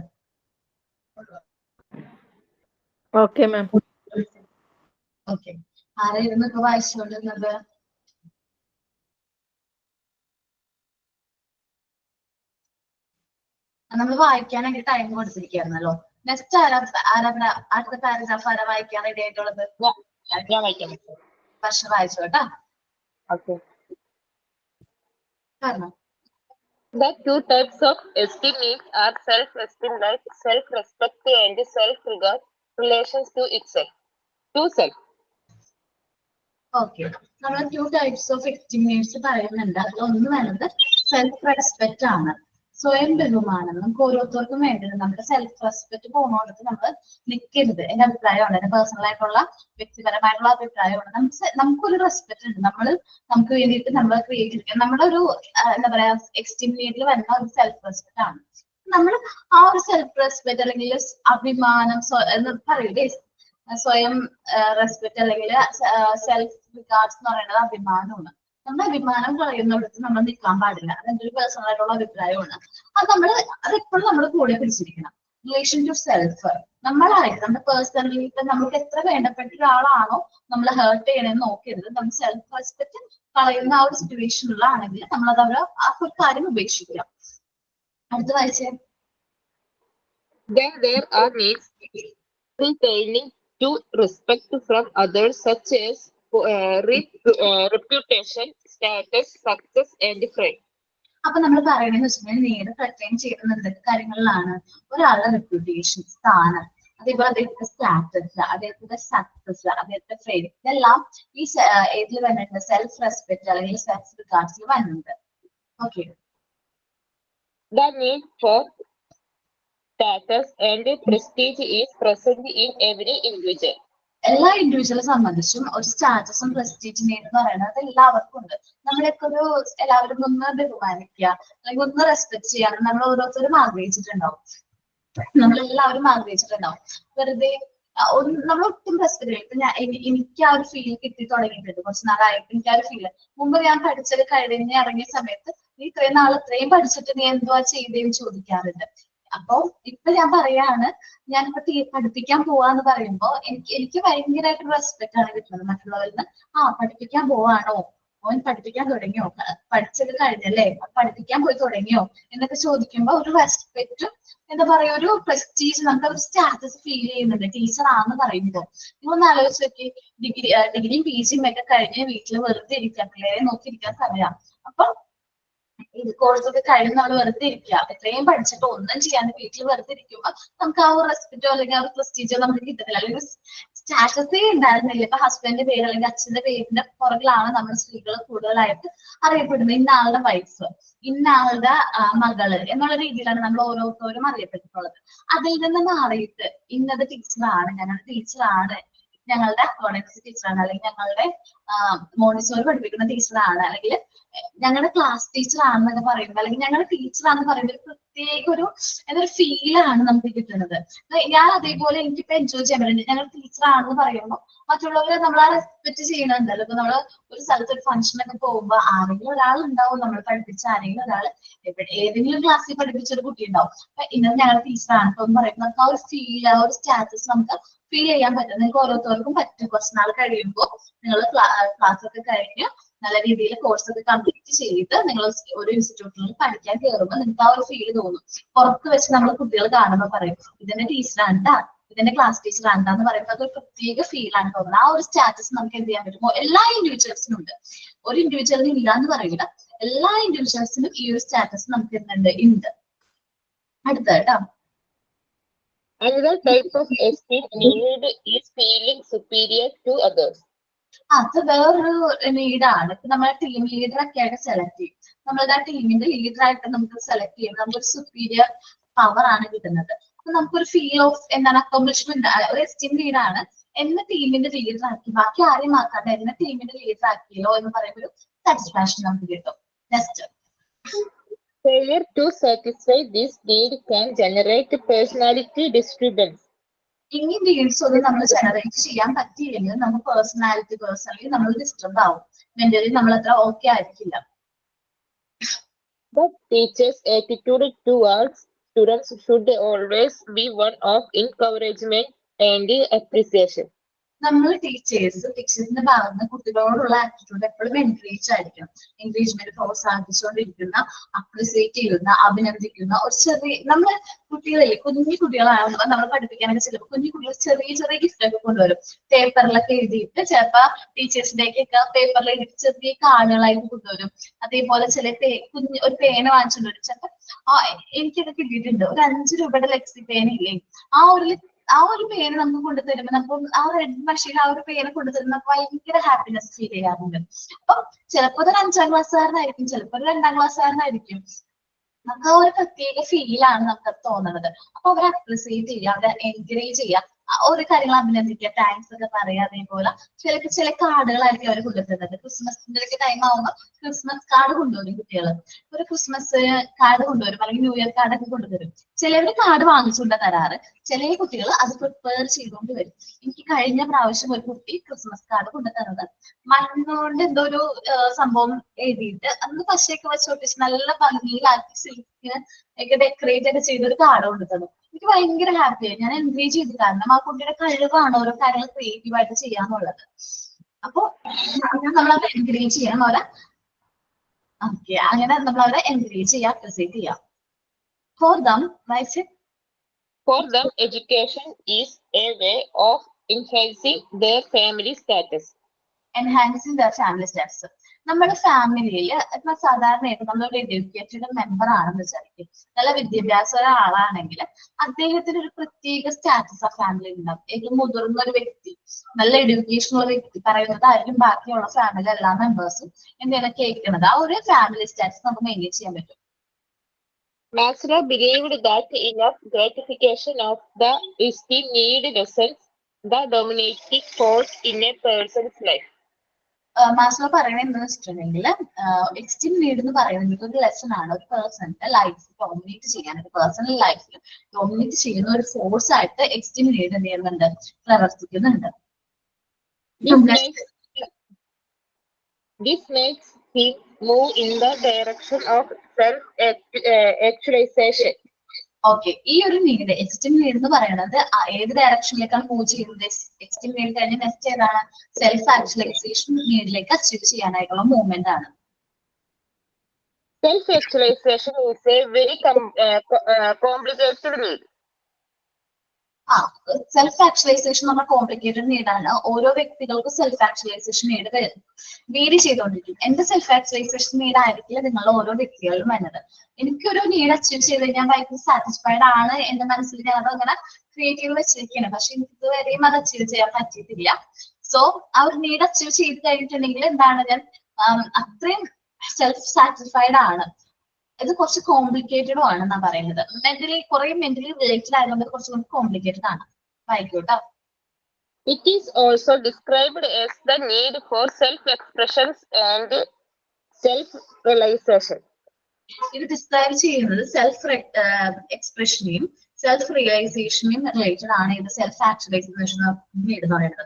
Okay ma'am. ഓക്കെ, ആരായിരുന്നു ഇപ്പൊ വായിച്ചുകൊണ്ടിരുന്നത്? നമ്മൾ വായിക്കാനായിട്ട് ടൈം കൊടുത്തിരിക്കുകയായിരുന്നല്ലോ. നെക്സ്റ്റ് അടുത്ത പാരഗ്രാഫ് ആരാ വായിക്കാൻ റെഡി ആയിട്ടുള്ളത്? ഞാൻ വായിക്കാം. പക്ഷെ വായിച്ചു കേട്ടാ. കാരണം The two types of esteem needs are self-esteem, like self-respect and self-regard, relations to itself, to self. Okay, നമ്മൾ 2 ടൈപ്സ് ഓഫ് എസ്റ്റിമേറ്റ്സ് പറയുന്നുണ്ട്. അതിൽ ഒന്ന് വേണ്ടത് സെൽഫ് റെസ്പെക്ട് ആണ്. സ്വയം ബഹുമാനം. നമുക്ക് ഓരോരുത്തർക്കും വേണ്ടത് നമ്മുടെ സെൽഫ് റെസ്പെക്ട് പോകുന്നിടത്ത് നമ്മൾ നിൽക്കരുത്. എന്റെ അഭിപ്രായമാണ്, എന്റെ പേഴ്സണൽ ആയിട്ടുള്ള വ്യക്തിപരമായിട്ടുള്ള അഭിപ്രായമാണ്. നമുക്കൊരു റെസ്പെക്ട് ഉണ്ട്. നമുക്ക് വേണ്ടിയിട്ട് നമ്മൾ ക്രിയേറ്റ് ചെയ്തിരിക്കുക. നമ്മുടെ ഒരു എന്താ പറയാ എസ്റ്റിമേറ്റിൽ വരുന്ന ഒരു സെൽഫ് റെസ്പെക്ട് ആണ്. നമ്മൾ ആ ഒരു സെൽഫ് റെസ്പെക്ട് അല്ലെങ്കിൽ അഭിമാനം എന്ന് പറയില്ലേ, സ്വയം റെസ്പെക്ട് അല്ലെങ്കിൽ സെൽഫ് റിഗാർഡ്സ് എന്ന് പറയുന്നത് അഭിമാനമാണ്. നമ്മുടെ അഭിമാനം കളയുന്നിടത്ത് നമ്മൾ നിൽക്കാൻ പാടില്ല. അതെന്റെ ഒരു പേഴ്സണൽ ആയിട്ടുള്ള അഭിപ്രായമാണ്. അതെപ്പോഴും നമ്മൾ കൂടെ പിടിച്ചിരിക്കണം. റിലേഷൻ ടു സെൽഫ്, നമ്മളായിട്ട് നമ്മുടെ പേഴ്സണലി ഇപ്പൊ നമുക്ക് എത്ര വേണ്ടപ്പെട്ട ഒരാളാണോ നമ്മൾ ഹേർട്ട് ചെയ്യണമെന്ന് നോക്കരുത്. നമ്മൾ സെൽഫ് റെസ്പെക്ട് കളയുന്ന ആ ഒരു സിറ്റുവേഷനിലാണെങ്കിൽ നമ്മളത് ആ ഒരു കാര്യം ഉപേക്ഷിക്കുക. അടുത്ത വായിച്ചേ. Then there are needs pertaining to respect from others, such as reputation, status, success, and friends. അപ്പൊ നമ്മൾ പറയണെന്ന് വെച്ചിട്ടുണ്ടെങ്കിൽ നീഡ് പ്രത്യേകം ചെയ്യുന്ന എന്തൊക്കെ കാര്യങ്ങളിലാണ്? ഒരാളുടെ റെപ്യൂട്ടേഷൻ, സ്ഥാനം, അതേപോലെ അദ്ദേഹത്തിന്റെ സ്റ്റാറ്റസ്, അദ്ദേഹത്തിന്റെ സക്സസ്, അദ്ദേഹത്തിന്റെ ഫ്രെയിം, ഇതെല്ലാം ഈ ഏതിൽ വന്നിട്ടുണ്ട്? സെൽഫ് റെസ്പെക്ട് അല്ലെങ്കിൽ സെൽഫ് റിഗാർഡ്സിൽ വരുന്നുണ്ട്. Okay. The need for status and prestige is present in every individual. എല്ലാ ഇൻഡിവിജ്വലെ സംബന്ധിച്ചും ഒരു സ്റ്റാറ്റസും പ്രസ്റ്റീജ് നീഡ് എന്ന് പറയുന്നത് എല്ലാവർക്കും ഉണ്ട്. നമ്മളൊക്കെ എല്ലാവരും ഒന്ന് ബഹുമാനിക്കുക അല്ലെങ്കിൽ ഒന്ന് റെസ്പെക്ട് ചെയ്യാൻ നമ്മൾ ഓരോരുത്തരും ആഗ്രഹിച്ചിട്ടുണ്ടാവും. നമ്മളെല്ലാവരും ആഗ്രഹിച്ചിട്ടുണ്ടാവും. വെറുതെ നമ്മൾ ഒട്ടും റെസ്പെക്ട് ചെയ്യും. ഇപ്പൊ എനിക്ക് ആ ഒരു ഫീൽ കിട്ടി തുടങ്ങിയിട്ടുണ്ട് കുറച്ച് നാളായിട്ട്. എനിക്ക് ആ ഒരു ഫീല് മുമ്പ് ഞാൻ പഠിച്ചത് കഴിഞ്ഞ് ഇറങ്ങിയ സമയത്ത് നീ ഇത്രയും നാൾ ഇത്രയും പഠിച്ചിട്ട് നീ എന്തുവാ ചെയ്തേന്ന് ചോദിക്കാറുണ്ട്. അപ്പൊ ഇപ്പൊ ഞാൻ പറയാണ്, ഞാനിപ്പോ പഠിപ്പിക്കാൻ പോവാന്ന് പറയുമ്പോ എനിക്ക് ഭയങ്കരമായിട്ട് റെസ്പെക്ട് ആണ് കിട്ടുന്നത് മറ്റുള്ളവരിൽ നിന്ന്. പഠിപ്പിക്കാൻ പോവാണോ, ഓൻ പഠിപ്പിക്കാൻ തുടങ്ങിയോ, പഠിച്ചത് കഴിഞ്ഞല്ലേ, പഠിപ്പിക്കാൻ പോയി തുടങ്ങിയോ എന്നൊക്കെ ചോദിക്കുമ്പോ ഒരു റെസ്പെക്റ്റും എന്താ പറയാ ഒരു പ്രസ്റ്റീജ്, നമുക്ക് ഒരു സ്റ്റാറ്റസ് ഫീൽ ചെയ്യുന്നുണ്ട് ടീച്ചർ ആണെന്ന് പറയുമ്പോ. നിങ്ങളൊന്ന് ആലോചിച്ച് നോക്കി, ഡിഗ്രിയും PG ഒക്കെ കഴിഞ്ഞ് വീട്ടിൽ വെറുതെ ഇരിക്കാം, പിള്ളേരെ നോക്കിയിരിക്കാൻ സമയം. അപ്പൊ ഇത് കോഴ്സൊക്കെ കഴിഞ്ഞ് നമ്മൾ വെറുതെ ഇരിക്കുക, എത്രയും പഠിച്ചിട്ട് ഒന്നും ചെയ്യാണ്ട് വീട്ടിൽ വെറുതെ ഇരിക്കുമ്പോ നമുക്ക് ആ ഒരു റെസ്പെക്റ്റോ അല്ലെങ്കിൽ ആ ഒരു പ്രസ്റ്റീജോ നമുക്ക് കിട്ടത്തില്ല, അല്ലെങ്കിൽ സ്റ്റാറ്റസേ ഉണ്ടായിരുന്നില്ല. ഇപ്പൊ ഹസ്ബൻഡിന്റെ പേര് അല്ലെങ്കിൽ അച്ഛന്റെ പേരിന്റെ പുറകിലാണ് നമ്മൾ സ്ത്രീകൾ കൂടുതലായിട്ട് അറിയപ്പെടുന്നത്. ഇന്ന ആളുടെ വൈഫ്, ഇന്ന ആളുടെ മകള് എന്നുള്ള രീതിയിലാണ് നമ്മൾ ഓരോരുത്തരും അറിയപ്പെട്ടിട്ടുള്ളത്. അതിൽ നിന്ന് മാറിയിട്ട് ഇന്നത് ടീച്ചറാണ്, ഞങ്ങളുടെ ടീച്ചറാണ്, ഞങ്ങളുടെ അക്കൗണ്ടൻസി ടീച്ചറാണ്, അല്ലെങ്കിൽ ഞങ്ങളുടെ മോണ്ടിസോറി പഠിപ്പിക്കുന്ന ടീച്ചറാണ്, അല്ലെങ്കിൽ ഞങ്ങളുടെ ക്ലാസ് ടീച്ചർ ആണെന്നൊക്കെ പറയുമ്പോൾ, അല്ലെങ്കിൽ ഞങ്ങളുടെ ടീച്ചറാണെന്ന് പറയുമ്പോൾ ഒരു പ്രത്യേക എന്തൊരു ഫീലാണ് നമുക്ക് കിട്ടുന്നത്. ഞാൻ അതേപോലെ എനിക്കിപ്പോ എൻജോയ് ചെയ്യാൻ പറ്റുന്നത് ഞങ്ങളുടെ ടീച്ചർ ആണെന്ന് പറയുമ്പോൾ മറ്റുള്ളവരെ നമ്മൾ ആ റെസ്പെക്ട് ചെയ്യണമെന്നല്ലോ. ഇപ്പൊ നമ്മള് ഒരു സ്ഥലത്ത് ഒരു ഫംഗ്ഷനൊക്കെ പോകുമ്പോൾ ആരെങ്കിലും ഒരാൾ ഉണ്ടാവും, നമ്മൾ പഠിപ്പിച്ച ആരെങ്കിലും ഒരാൾ ഏതെങ്കിലും ക്ലാസ്സിൽ പഠിപ്പിച്ച ഒരു കുട്ടി ഉണ്ടാവും. അപ്പൊ ഇന്നത് ഞങ്ങളുടെ ടീച്ചറാണ് ഇപ്പൊ പറയുമ്പോൾ നമുക്ക് ആ ഒരു ഫീൽ, ആ ഒരു സ്റ്റാറ്റസ് നമുക്ക് ഫീൽ ചെയ്യാൻ പറ്റും. നിങ്ങൾക്ക് ഓരോരുത്തർക്കും പറ്റും. കുറച്ച് നാൾ കഴിയുമ്പോൾ നിങ്ങൾ ക്ലാസ് ഒക്കെ കഴിഞ്ഞ് നല്ല രീതിയിൽ കോഴ്സ് ഒക്കെ കംപ്ലീറ്റ് ചെയ്ത് നിങ്ങൾ ഒരു ഇൻസ്റ്റിറ്റ്യൂട്ടിൽ പഠിക്കാൻ കയറുമ്പോൾ നിങ്ങൾക്ക് ആ ഒരു ഫീൽ തോന്നും. പുറത്ത് വെച്ച് നമ്മൾ കുട്ടികൾ കാണുമ്പോൾ പറയും ഇതിന്റെ ടീച്ചറാണ്ടാ, ഇതിന്റെ ക്ലാസ് ടീച്ചറാണ്ടാ എന്ന് പറയുമ്പോൾ അതൊരു പ്രത്യേക ഫീലാണ് തോന്നുന്നത്. ആ ഒരു സ്റ്റാറ്റസ് നമുക്ക് എന്ത് ചെയ്യാൻ പറ്റുമോ എല്ലാ ഇൻഡിവിജ്വൽസിനും ഉണ്ട്. ഒരു ഇൻഡിവിജ്വലിന് ഇല്ല എന്ന് പറയില്ല, എല്ലാ ഇൻഡിവിജ്വൽസിനും ഈ ഒരു സ്റ്റാറ്റസ് നമുക്ക് ഉണ്ട്. അടുത്ത കേട്ടോ. Another type of esteem need is feeling superior to others. അത് വേറൊരു നീഡാണ്. ഇപ്പൊ നമ്മളെ ടീം ലീഡർ ഒക്കെ ആയിട്ട് സെലക്ട് ചെയ്യും. നമ്മളുടെ ആ ടീമിന്റെ ലീഡറായിട്ട് നമുക്ക് സെലക്ട് ചെയ്യുമ്പോൾ നമുക്കൊരു സുപ്പീരിയർ പവർ ആണ് കിട്ടുന്നത്. അപ്പൊ നമുക്കൊരു ഫീൽ ഓഫ് എന്താണ് അക്കോംപ്ലിഷ്മെന്റ്, ഒരു എസ്റ്റീം ലീഡാണ്. എന്നെ ടീമിന്റെ ലീഡർ ആക്കി, ബാക്കി ആരെയും ആക്കാണ്ട് എന്നെ ടീമിന്റെ ലീഡർ ആക്കിയല്ലോ എന്ന് പറയുമ്പോൾ ഒരു സാറ്റിസ്ഫാക്ഷൻ നമുക്ക് കിട്ടും. Next, Failure to satisfy this need can generate personality disturbance. ഇനി നീഡ്സ് ഒന്നും നമ്മൾ ജനറേറ്റ് ചെയ്യാൻ പറ്റിയില്ലെങ്കിൽ നമ്മൾ പേഴ്സണലി നമ്മൾ ഡിസ്റ്റർബ് ആവും. മെന്റലി നമ്മൾ അത്ര ഓക്കെ ആയിരിക്കില്ല. The teacher's attitude towards students should always be one of encouragement and appreciation. നമ്മൾ ടീച്ചേഴ്സിന്റെ ഭാഗത്ത് നിന്ന് കുട്ടികളോടുള്ള ആറ്റിറ്റ്യൂഡ് എപ്പോഴും എൻകറേജ് ആയിരിക്കണം. എൻകറേജ്മെന്റ് പ്രോത്സാഹിപ്പിച്ചുകൊണ്ടിരിക്കുന്ന, അപ്രിസിയേറ്റ് ചെയ്യുന്ന, അഭിനന്ദിക്കുന്ന ഒരു ചെറിയ നമ്മള് കുട്ടികളില്ലേ, കുഞ്ഞു കുട്ടികളാകുമ്പോൾ നമ്മൾ പഠിപ്പിക്കാനൊക്കെ ചിലപ്പോൾ കുഞ്ഞു കുട്ടികൾ ചെറിയ ചെറിയ ഗിഫ്റ്റ് ഒക്കെ കൊണ്ടുവരും. പേപ്പറിലൊക്കെ എഴുതിയിട്ട് ചിലപ്പോ ടീച്ചേഴ്സിന്റെ ഒക്കെ പേപ്പറിൽ എഴുതിയിട്ട് ചെറിയ കാർഡുകളായിട്ട് കൊണ്ടുവരും. അതേപോലെ ചില ഒരു പേന വാങ്ങിച്ചുകൊണ്ട് വരും. ചിലപ്പോ എനിക്കൊക്കെ കിട്ടിയിട്ടുണ്ട്. ഒരു 5 രൂപയുടെ ലെക്സി പേന ഇല്ലേ, ആ ഒരു പേന നമുക്ക് കൊണ്ടുതരുമ്പോൾ നമുക്ക് ആ റെഡ് മഷിയിൽ ആ ഒരു പേന കൊണ്ടുതരുമ്പോൾ നമുക്ക് ഭയങ്കര ഹാപ്പിനെസ് ഫീൽ ചെയ്യാറുണ്ട്. അപ്പൊ ചിലപ്പോ അതൊരു 5ാം ക്ലാസ്സുകാരനായിരിക്കും, ചിലപ്പോ ഒരു 2ാം ക്ലാസ്സുകാരനായിരിക്കും. നമുക്ക് ആ ഒരു പ്രത്യേക ഫീലാണ് നമുക്ക് തോന്നുന്നത്. അപ്പൊ അവരെ അപ്രിസിയേറ്റ് ചെയ്യുക, അവരെ എൻകറേജ് ചെയ്യുക. ഓരോ കാര്യങ്ങൾ അഭിനന്ദിക്കുക, താങ്ക്സ് ഒക്കെ പറയുക. അതേപോലെ ചില കാർഡുകളായിരിക്കും അവർ കൊണ്ടുവരുന്നത്. ക്രിസ്മസിന്റെ ഒക്കെ ടൈം ആവുമ്പോൾ ക്രിസ്മസ് കാർഡ് കൊണ്ടുവരും കുട്ടികൾ. ഒരു ക്രിസ്മസ് കാർഡ് കൊണ്ടുവരും, അല്ലെങ്കിൽ ന്യൂ ഇയർ കാർഡ് ഒക്കെ കൊണ്ടുവരും. ചിലവര് കാർഡ് വാങ്ങിച്ചുകൊണ്ട് തരാറ്, ചില കുട്ടികൾ അത് പ്രിപ്പയർ ചെയ്തുകൊണ്ട് വരും. എനിക്ക് കഴിഞ്ഞ പ്രാവശ്യം ഒരു കുട്ടി ക്രിസ്മസ് കാർഡ് കൊണ്ടുതന്നത് മണ്ണുകൊണ്ട് എന്തോ ഒരു സംഭവം എഴുതിയിട്ട് അന്ന് പശയൊക്കെ വെച്ച് ഒട്ടിച്ച് നല്ല ഭംഗിയിലാക്കി സിൽക്കിന് ഒക്കെ ഡെക്കറേറ്റ് ഒക്കെ ചെയ്ത ഒരു കാർഡ് കൊണ്ടുതന്നു. എനിക്ക് ഭയങ്കര ഹാപ്പിയായി. ഞാൻ എൻകറേജ് ചെയ്തു, കാരണം ആ കുട്ടിയുടെ കഴിവാണ് ഓരോ കാര്യങ്ങൾ ക്രിയേറ്റീവ് ആയിട്ട് ചെയ്യാന്നുള്ളത്. അപ്പൊ നമ്മളവരെ എൻകറേജ് ചെയ്യണം, അവരെ ഓക്കെ അങ്ങനെ നമ്മളവരെ എൻകറേജ് ചെയ്യാം, അപ്രിസിയേറ്റ് ചെയ്യാം. For them, For them, education is a way of enhancing their family status. enhancing their family status. നമ്മുടെ ഫാമിലിയിൽ ഇപ്പൊ സാധാരണയായിട്ട് നമ്മളൊരു എഡ്യൂക്കേറ്റഡ് മെമ്പർ ആണെന്ന് വിചാരിക്കും, നല്ല വിദ്യാഭ്യാസ ആളാണെങ്കിൽ അദ്ദേഹത്തിന് ഒരു പ്രത്യേക സ്റ്റാറ്റസ് ആ ഫാമിലി ഉണ്ടാവും. ഏറ്റവും മുതിർന്ന ഒരു വ്യക്തി, നല്ല എഡ്യൂക്കേഷൻ ഉള്ള വ്യക്തി പറയുന്നതായിരിക്കും ബാക്കിയുള്ള ഫാമിലി എല്ലാ മെമ്പേഴ്സും എന്തെങ്കിലും കേൾക്കുന്നത്. ആ ഒരു ഫാമിലി സ്റ്റാറ്റസ് നമുക്ക് മെയിൻറ്റെയിൻ ചെയ്യാൻ പറ്റും. Maslow believed that enough gratification of the esteem need lessens the dominating force in a person's life. Maslow പറയുന്നത് എന്താണെന്ന് വെച്ചിട്ടുണ്ടെങ്കിൽ എക്സ്റ്റീം നീഡ് എന്ന് പറയുന്നത് ഒരു ലെസൺ ആണ്. ഒരു പേഴ്സണിന്റെ ലൈഫ് ഡോമിനേറ്റ് ചെയ്യാൻ, ഒരു പേഴ്സണൽ ലൈഫിൽ ഡോമിനേറ്റ് ചെയ്യുന്ന ഒരു ഫോഴ്സ് ആയിട്ട് എക്സ്റ്റീം നീഡ് എന്ത് ചെയ്യുന്നുണ്ട്, പ്രവർത്തിക്കുന്നുണ്ട്. This makes him move in the direction of self-actualization. ഓക്കെ, ഈ ഒരു നീഡ് എക്സ്റ്റീം നീഡ് എന്ന് പറയുന്നത് ഏത് ഡയറക്ഷനിലേക്കാണ് മൂവ് ചെയ്യുന്നത്? എക്സ്റ്റീം നീഡ് കഴിഞ്ഞ് നെക്സ്റ്റ് ഏതാണ്? സെൽഫ് ആക്ച്വലൈസേഷൻ നീഡിലേക്ക് അച്ചീവ് ചെയ്യാനായിട്ടുള്ള മൂവ്മെന്റ് ആണ്. Self-actualization is a very complicated need. Self actualization നമ്മൾ കോംപ്ലിക്കേറ്റഡ് നീഡാണ്. ഓരോ വ്യക്തികൾക്കും സെൽഫ് ആക്ച്വലൈസേഷൻ നീഡ് വേരി ചെയ്തുകൊണ്ടിരിക്കും. എന്റെ സെൽഫ് ആക്ച്വലൈസേഷൻ നീഡ് ആയിരിക്കില്ല നിങ്ങളുടെ ഓരോ വ്യക്തികളിലും വരുന്നത്. എനിക്കൊരു നീഡ് അച്ചീവ് ചെയ്ത് ഞാൻ ഭയങ്കര സാറ്റിസ്ഫൈഡ് ആണ് എന്റെ മനസ്സിൽ, ഞാൻ അതങ്ങനെ ക്രിയേറ്റ് ചെയ്ത് വെച്ചിരിക്കുകയാണ്. പക്ഷെ എനിക്ക് ഇതുവരെയും അത് അച്ചീവ് ചെയ്യാൻ പറ്റിയിട്ടില്ല. സോ ആ ഒരു നീഡ് അച്ചീവ് ചെയ്ത് കഴിഞ്ഞിട്ടുണ്ടെങ്കിൽ എന്താണ്, ഞാൻ അത്രയും സെൽഫ് സാറ്റിസ്ഫൈഡ് ആണ്. ഇത് കുറച്ച് കോംപ്ലിക്കേറ്റഡും ആണ് എന്നാ പറയുന്നത്. കുറെ മെന്റലി റിലേറ്റഡ് ആയതുകൊണ്ട് കുറച്ചുകൂടി കോംപ്ലിക്കേറ്റഡ് ആണ്. വായിക്കോട്ടോ. It is also described as the need for self-expressions and self-realization. ഇത് ഡിസ്ക്രൈബ് ചെയ്യുന്നത് സെൽഫ് എക്സ്പ്രഷനെയും സെൽഫ് റിയലൈസേഷനെയും റിലേറ്റഡ് ആണ്. ഇത് സെൽഫ് ആക്ച്വലൈസേഷൻ നീഡ് എന്ന് പറയുന്നത്.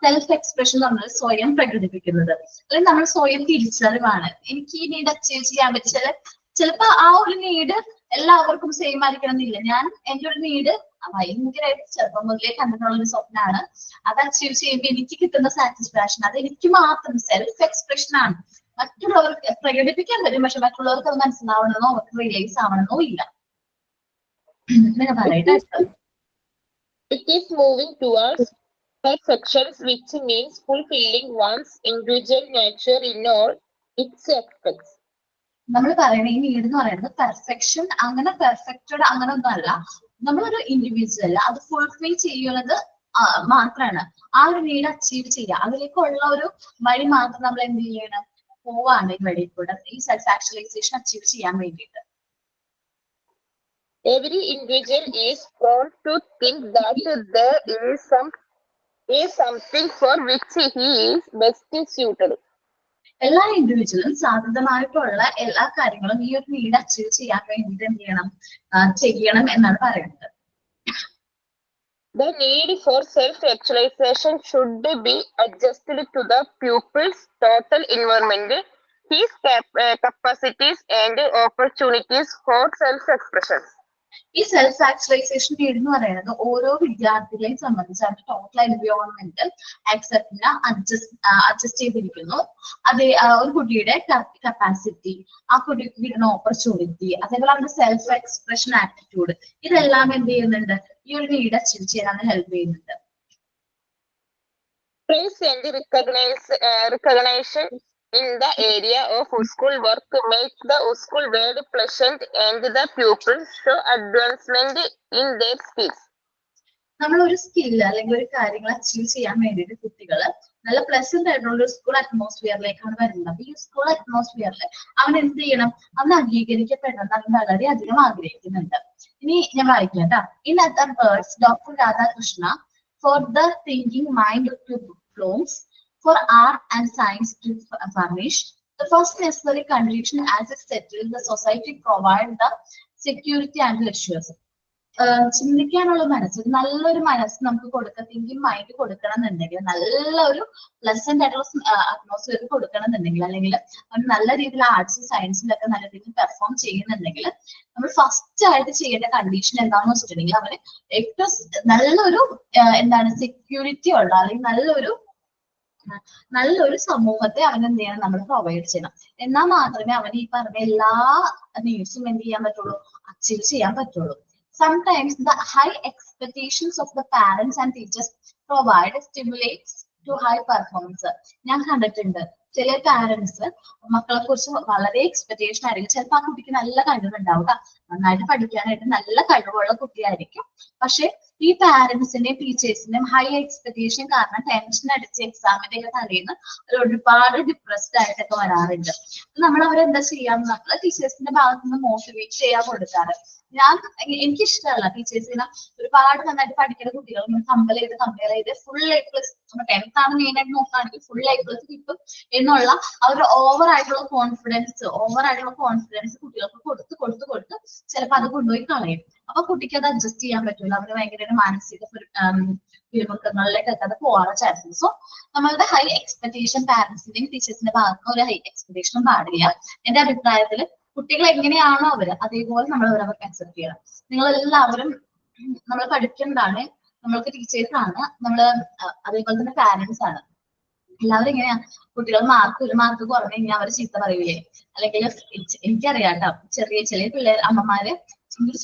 സെൽഫ് എക്സ്പ്രഷൻ നമ്മൾ സ്വയം പ്രകടിപ്പിക്കുന്നത്, അല്ലെങ്കിൽ നമ്മൾ സ്വയം തിരിച്ചറിവാണ്. എനിക്ക് ഈ നീഡ് അച്ചീവ് ചെയ്യാൻ പറ്റിയ ചിലപ്പോ ആ ഒരു നീഡ് എല്ലാവർക്കും സെയിം ആയിരിക്കണം എന്നില്ല. ഞാൻ എന്റെ ഒരു നീഡ് ഭയങ്കരമായിട്ട് ചെറുപ്പം മുതലേ കണ്ടിട്ടുള്ള ഒരു സ്വപ്നമാണ്. അത് അച്ചീവ് ചെയ്യുമ്പോൾ എനിക്ക് കിട്ടുന്ന സാറ്റിസ്ഫാക്ഷൻ അത് എനിക്ക് മാത്രം സെൽഫ് എക്സ്പ്രഷൻ ആണ്. മറ്റുള്ളവർക്ക് പ്രകടിപ്പിക്കാൻ പറ്റും, പക്ഷെ മറ്റുള്ളവർക്ക് അത് മനസ്സിലാവണമെന്നോ അവർക്ക് റിയലൈസ് ആവണമെന്നോ ഇല്ല. പറയട്ടെ. It is moving towards perfections, which means fulfilling one's individual nature in all its aspects. നമ്മൾ പറയുന്ന ഈ നീഡ് എന്ന് പറയുന്നത് പെർഫെക്ഷൻ, അങ്ങനെ പെർഫെക്റ്റഡ് അങ്ങനെ ഒന്നും അല്ല. നമ്മളൊരു ഇൻഡിവിജ്വൽ അത് ഫുൾഫിൽ ചെയ്യുന്നത് മാത്രമാണ്. ആ ഒരു നീഡ് അച്ചീവ് ചെയ്യുക, അതിലേക്കുള്ള ഒരു വഴി മാത്രം നമ്മൾ എന്ത് ചെയ്യണം, പോവാണ് ഈ വഴി കൂടെ ഈ സെൽഫ് ആക്ച്വലൈസേഷൻ അച്ചീവ് ചെയ്യാൻ വേണ്ടിയിട്ട്. Every individual is prone to think that there is something for which he is best suited. എല്ലാ ഇൻഡിവിജ്വലും സാധ്യതമായിട്ടുള്ള എല്ലാ കാര്യങ്ങളും ഈ ഒരു നീഡ് അച്ചീവ് ചെയ്യാൻ വേണ്ടിയിട്ട് എന്ത് ചെയ്യണം എന്നാണ് പറയുന്നത്. The need for self-actualization should be adjusted to the pupil's total environment, his capacities and opportunities for self-expression. ഈ സെൽഫ് ആക്ച്വലൈസേഷൻ നീഡ് എന്ന് പറയുന്നത് ഓരോ വിദ്യാർത്ഥികളെയും സംബന്ധിച്ച് അവരുടെ ടോട്ടൽ എൻവയോൺമെന്റ് ആക്സെപ്റ്റിനെ അഡ്ജസ്റ്റ് ചെയ്തിരിക്കുന്നു. അതേ ഒരു കുട്ടിയുടെ കപ്പാസിറ്റി, ആ കുട്ടിക്ക് കിട്ടുന്ന ഓപ്പർച്യൂണിറ്റി, അതേപോലെ അവരുടെ സെൽഫ് എക്സ്പ്രഷൻ ആറ്റിറ്റ്യൂഡ്, ഇതെല്ലാം എന്ത് ചെയ്യുന്നുണ്ട്, ഈ ഒരു നീഡ് അച്ചീവ് ചെയ്യാൻ ഹെൽപ്പ് ചെയ്യുന്നുണ്ട്. Praise and recognition in the area of school work make the school very pleasant and the pupils show advancement in their skills. നമ്മൾ ഒരു സ്കില്ല് അല്ലെങ്കിൽ ഒരു കാര്യങ്ങൾ അച്ചീവ് ചെയ്യാൻ വേണ്ടിയിട്ട് കുട്ടികൾ നല്ല പ്ലസന്റ് ആയിട്ടുള്ള ഒരു സ്കൂൾ അറ്റ്മോസ്ഫിയറിലേക്കാണ് വരുന്നത്. അപ്പൊ ഈ സ്കൂൾ അറ്റ്മോസ്ഫിയറിൽ അവൻ എന്ത് ചെയ്യണം, അവൻ അംഗീകരിക്കപ്പെടണം, അവൻ വളരെയധികം ആഗ്രഹിക്കുന്നുണ്ട്. ഇനി ഞാൻ വായിക്കാം കേട്ടോ. In other words, Dr. Radhakrishna for the thinking mind to blooms, for art and science to furnish. The first necessary condition as is settled, the society provide the security and leisures. ചിന്തിക്കാനുള്ള മനസ്സ്, നല്ലൊരു മനസ്സ് നമുക്ക് കൊടുക്കുക, thinking mind കൊടുക്കണം എന്നുണ്ടെങ്കിൽ, നല്ലൊരു pleasant ആയിട്ടുള്ള അറ്റ്മോസ്ഫിയർ കൊടുക്കണം എന്നുണ്ടെങ്കിൽ, അല്ലെങ്കിൽ അവർ നല്ല രീതിയിൽ ആർട്സ് സയൻസിലൊക്കെ നല്ല രീതിയിൽ പെർഫോം ചെയ്യുന്നുണ്ടെങ്കിൽ, നമ്മൾ ഫസ്റ്റ് ആയിട്ട് ചെയ്യേണ്ട കണ്ടീഷൻ എന്താണെന്ന് വെച്ചിട്ടുണ്ടെങ്കിൽ അവര് ഏറ്റവും നല്ലൊരു എന്താണ് സെക്യൂരിറ്റി ഉള്ള, അല്ലെങ്കിൽ നല്ലൊരു സമൂഹത്തെ അവൻ എന്ത് ചെയ്യണം, നമ്മൾ പ്രൊവൈഡ് ചെയ്യണം. എന്നാൽ മാത്രമേ അവന് ഈ പറഞ്ഞ എല്ലാ നീഡ്സും എന്ത് ചെയ്യാൻ പറ്റുള്ളൂ, അച്ചീവ് ചെയ്യാൻ പറ്റുള്ളൂ. Sometimes the high expectations of the parents and teachers provide stimulates to high performance. ഞാൻ കണ്ടിട്ടുണ്ട് ചില പാരന്റ്സ് മക്കളെ കുറിച്ച് വളരെ എക്സ്പെക്ടേഷൻ ആയിരിക്കും. ചിലപ്പോൾ ആ കുട്ടിക്ക് നല്ല കഴിവുണ്ടാവുക, നന്നായിട്ട് പഠിക്കാനായിട്ട് നല്ല കഴിവുള്ള കുട്ടിയായിരിക്കും. പക്ഷെ ഈ പാരന്റ്സിന്റെയും ടീച്ചേഴ്സിന്റെയും ഹൈ എക്സ്പെക്ടേഷൻ കാരണം ടെൻഷൻ അടിച്ച് എക്സാമിന്റെ ഒക്കെ തലേന്ന് ഒരുപാട് ഡിപ്രസ്ഡ് ആയിട്ടൊക്കെ വരാറുണ്ട്. നമ്മൾ അവരെന്താ ചെയ്യാന്ന്, നമ്മള് ടീച്ചേഴ്സിന്റെ ഭാഗത്ത് നിന്ന് മോട്ടിവേറ്റ് ചെയ്യാൻ കൊടുക്കാറ്. എനിക്കിഷ്ടമല്ല ടീച്ചേഴ്സിനെ ഒരുപാട് നന്നായിട്ട് പഠിക്കുന്ന കുട്ടികൾ കമ്പയർ ചെയ്ത് ഫുൾ എ പ്ലസ്, 10th ആണ് മെയിൻ ആയിട്ട് നോക്കുകയാണെങ്കിൽ ഫുൾ എ പ്ലസ് കിട്ടും എന്നുള്ള അവരുടെ ഓവർ ആയിട്ടുള്ള കോൺഫിഡൻസ് കുട്ടികൾക്ക് കൊടുത്ത് ചിലപ്പോൾ അത് കൊണ്ടുപോയി കളയും. അപ്പൊ കുട്ടിക്ക് അത് അഡ്ജസ്റ്റ് ചെയ്യാൻ പറ്റില്ല, അവര് ഭയങ്കര മാനസിക പിരിമുറുക്കങ്ങളിലേക്കൊക്കെ അത് പോകാനുള്ള ചാൻസസ്. സോ നമ്മളുടെ ഹൈ എക്സ്പെക്ടേഷൻ പാരന്റ്സിന്റെയും ടീച്ചേഴ്സിന്റെ ഭാഗത്ത് ഒരു ഹൈ എക്സ്പെക്ടേഷനും പാടില്ല. എന്റെ അഭിപ്രായത്തിൽ കുട്ടികൾ എങ്ങനെയാണോ അവര് അതേപോലെ നമ്മൾ അവർക്ക് അക്സെപ്റ്റ് ചെയ്യണം. നിങ്ങൾ എല്ലാവരും നമ്മൾ പഠിക്കുന്നതാണ്, നമ്മൾക്ക് ടീച്ചേഴ്സ് ആണ്, നമ്മള് അതേപോലെ തന്നെ പാരന്റ്സ് ആണ്. എല്ലാവരും എങ്ങനെയാ, കുട്ടികൾ ഒരു മാർക്ക് കുറഞ്ഞു കഴിഞ്ഞാൽ അവർ ചീത്ത പറയൂലേ? അല്ലെങ്കിൽ എനിക്കറിയാട്ടോ, ചെറിയ പിള്ളേർ അമ്മമാര്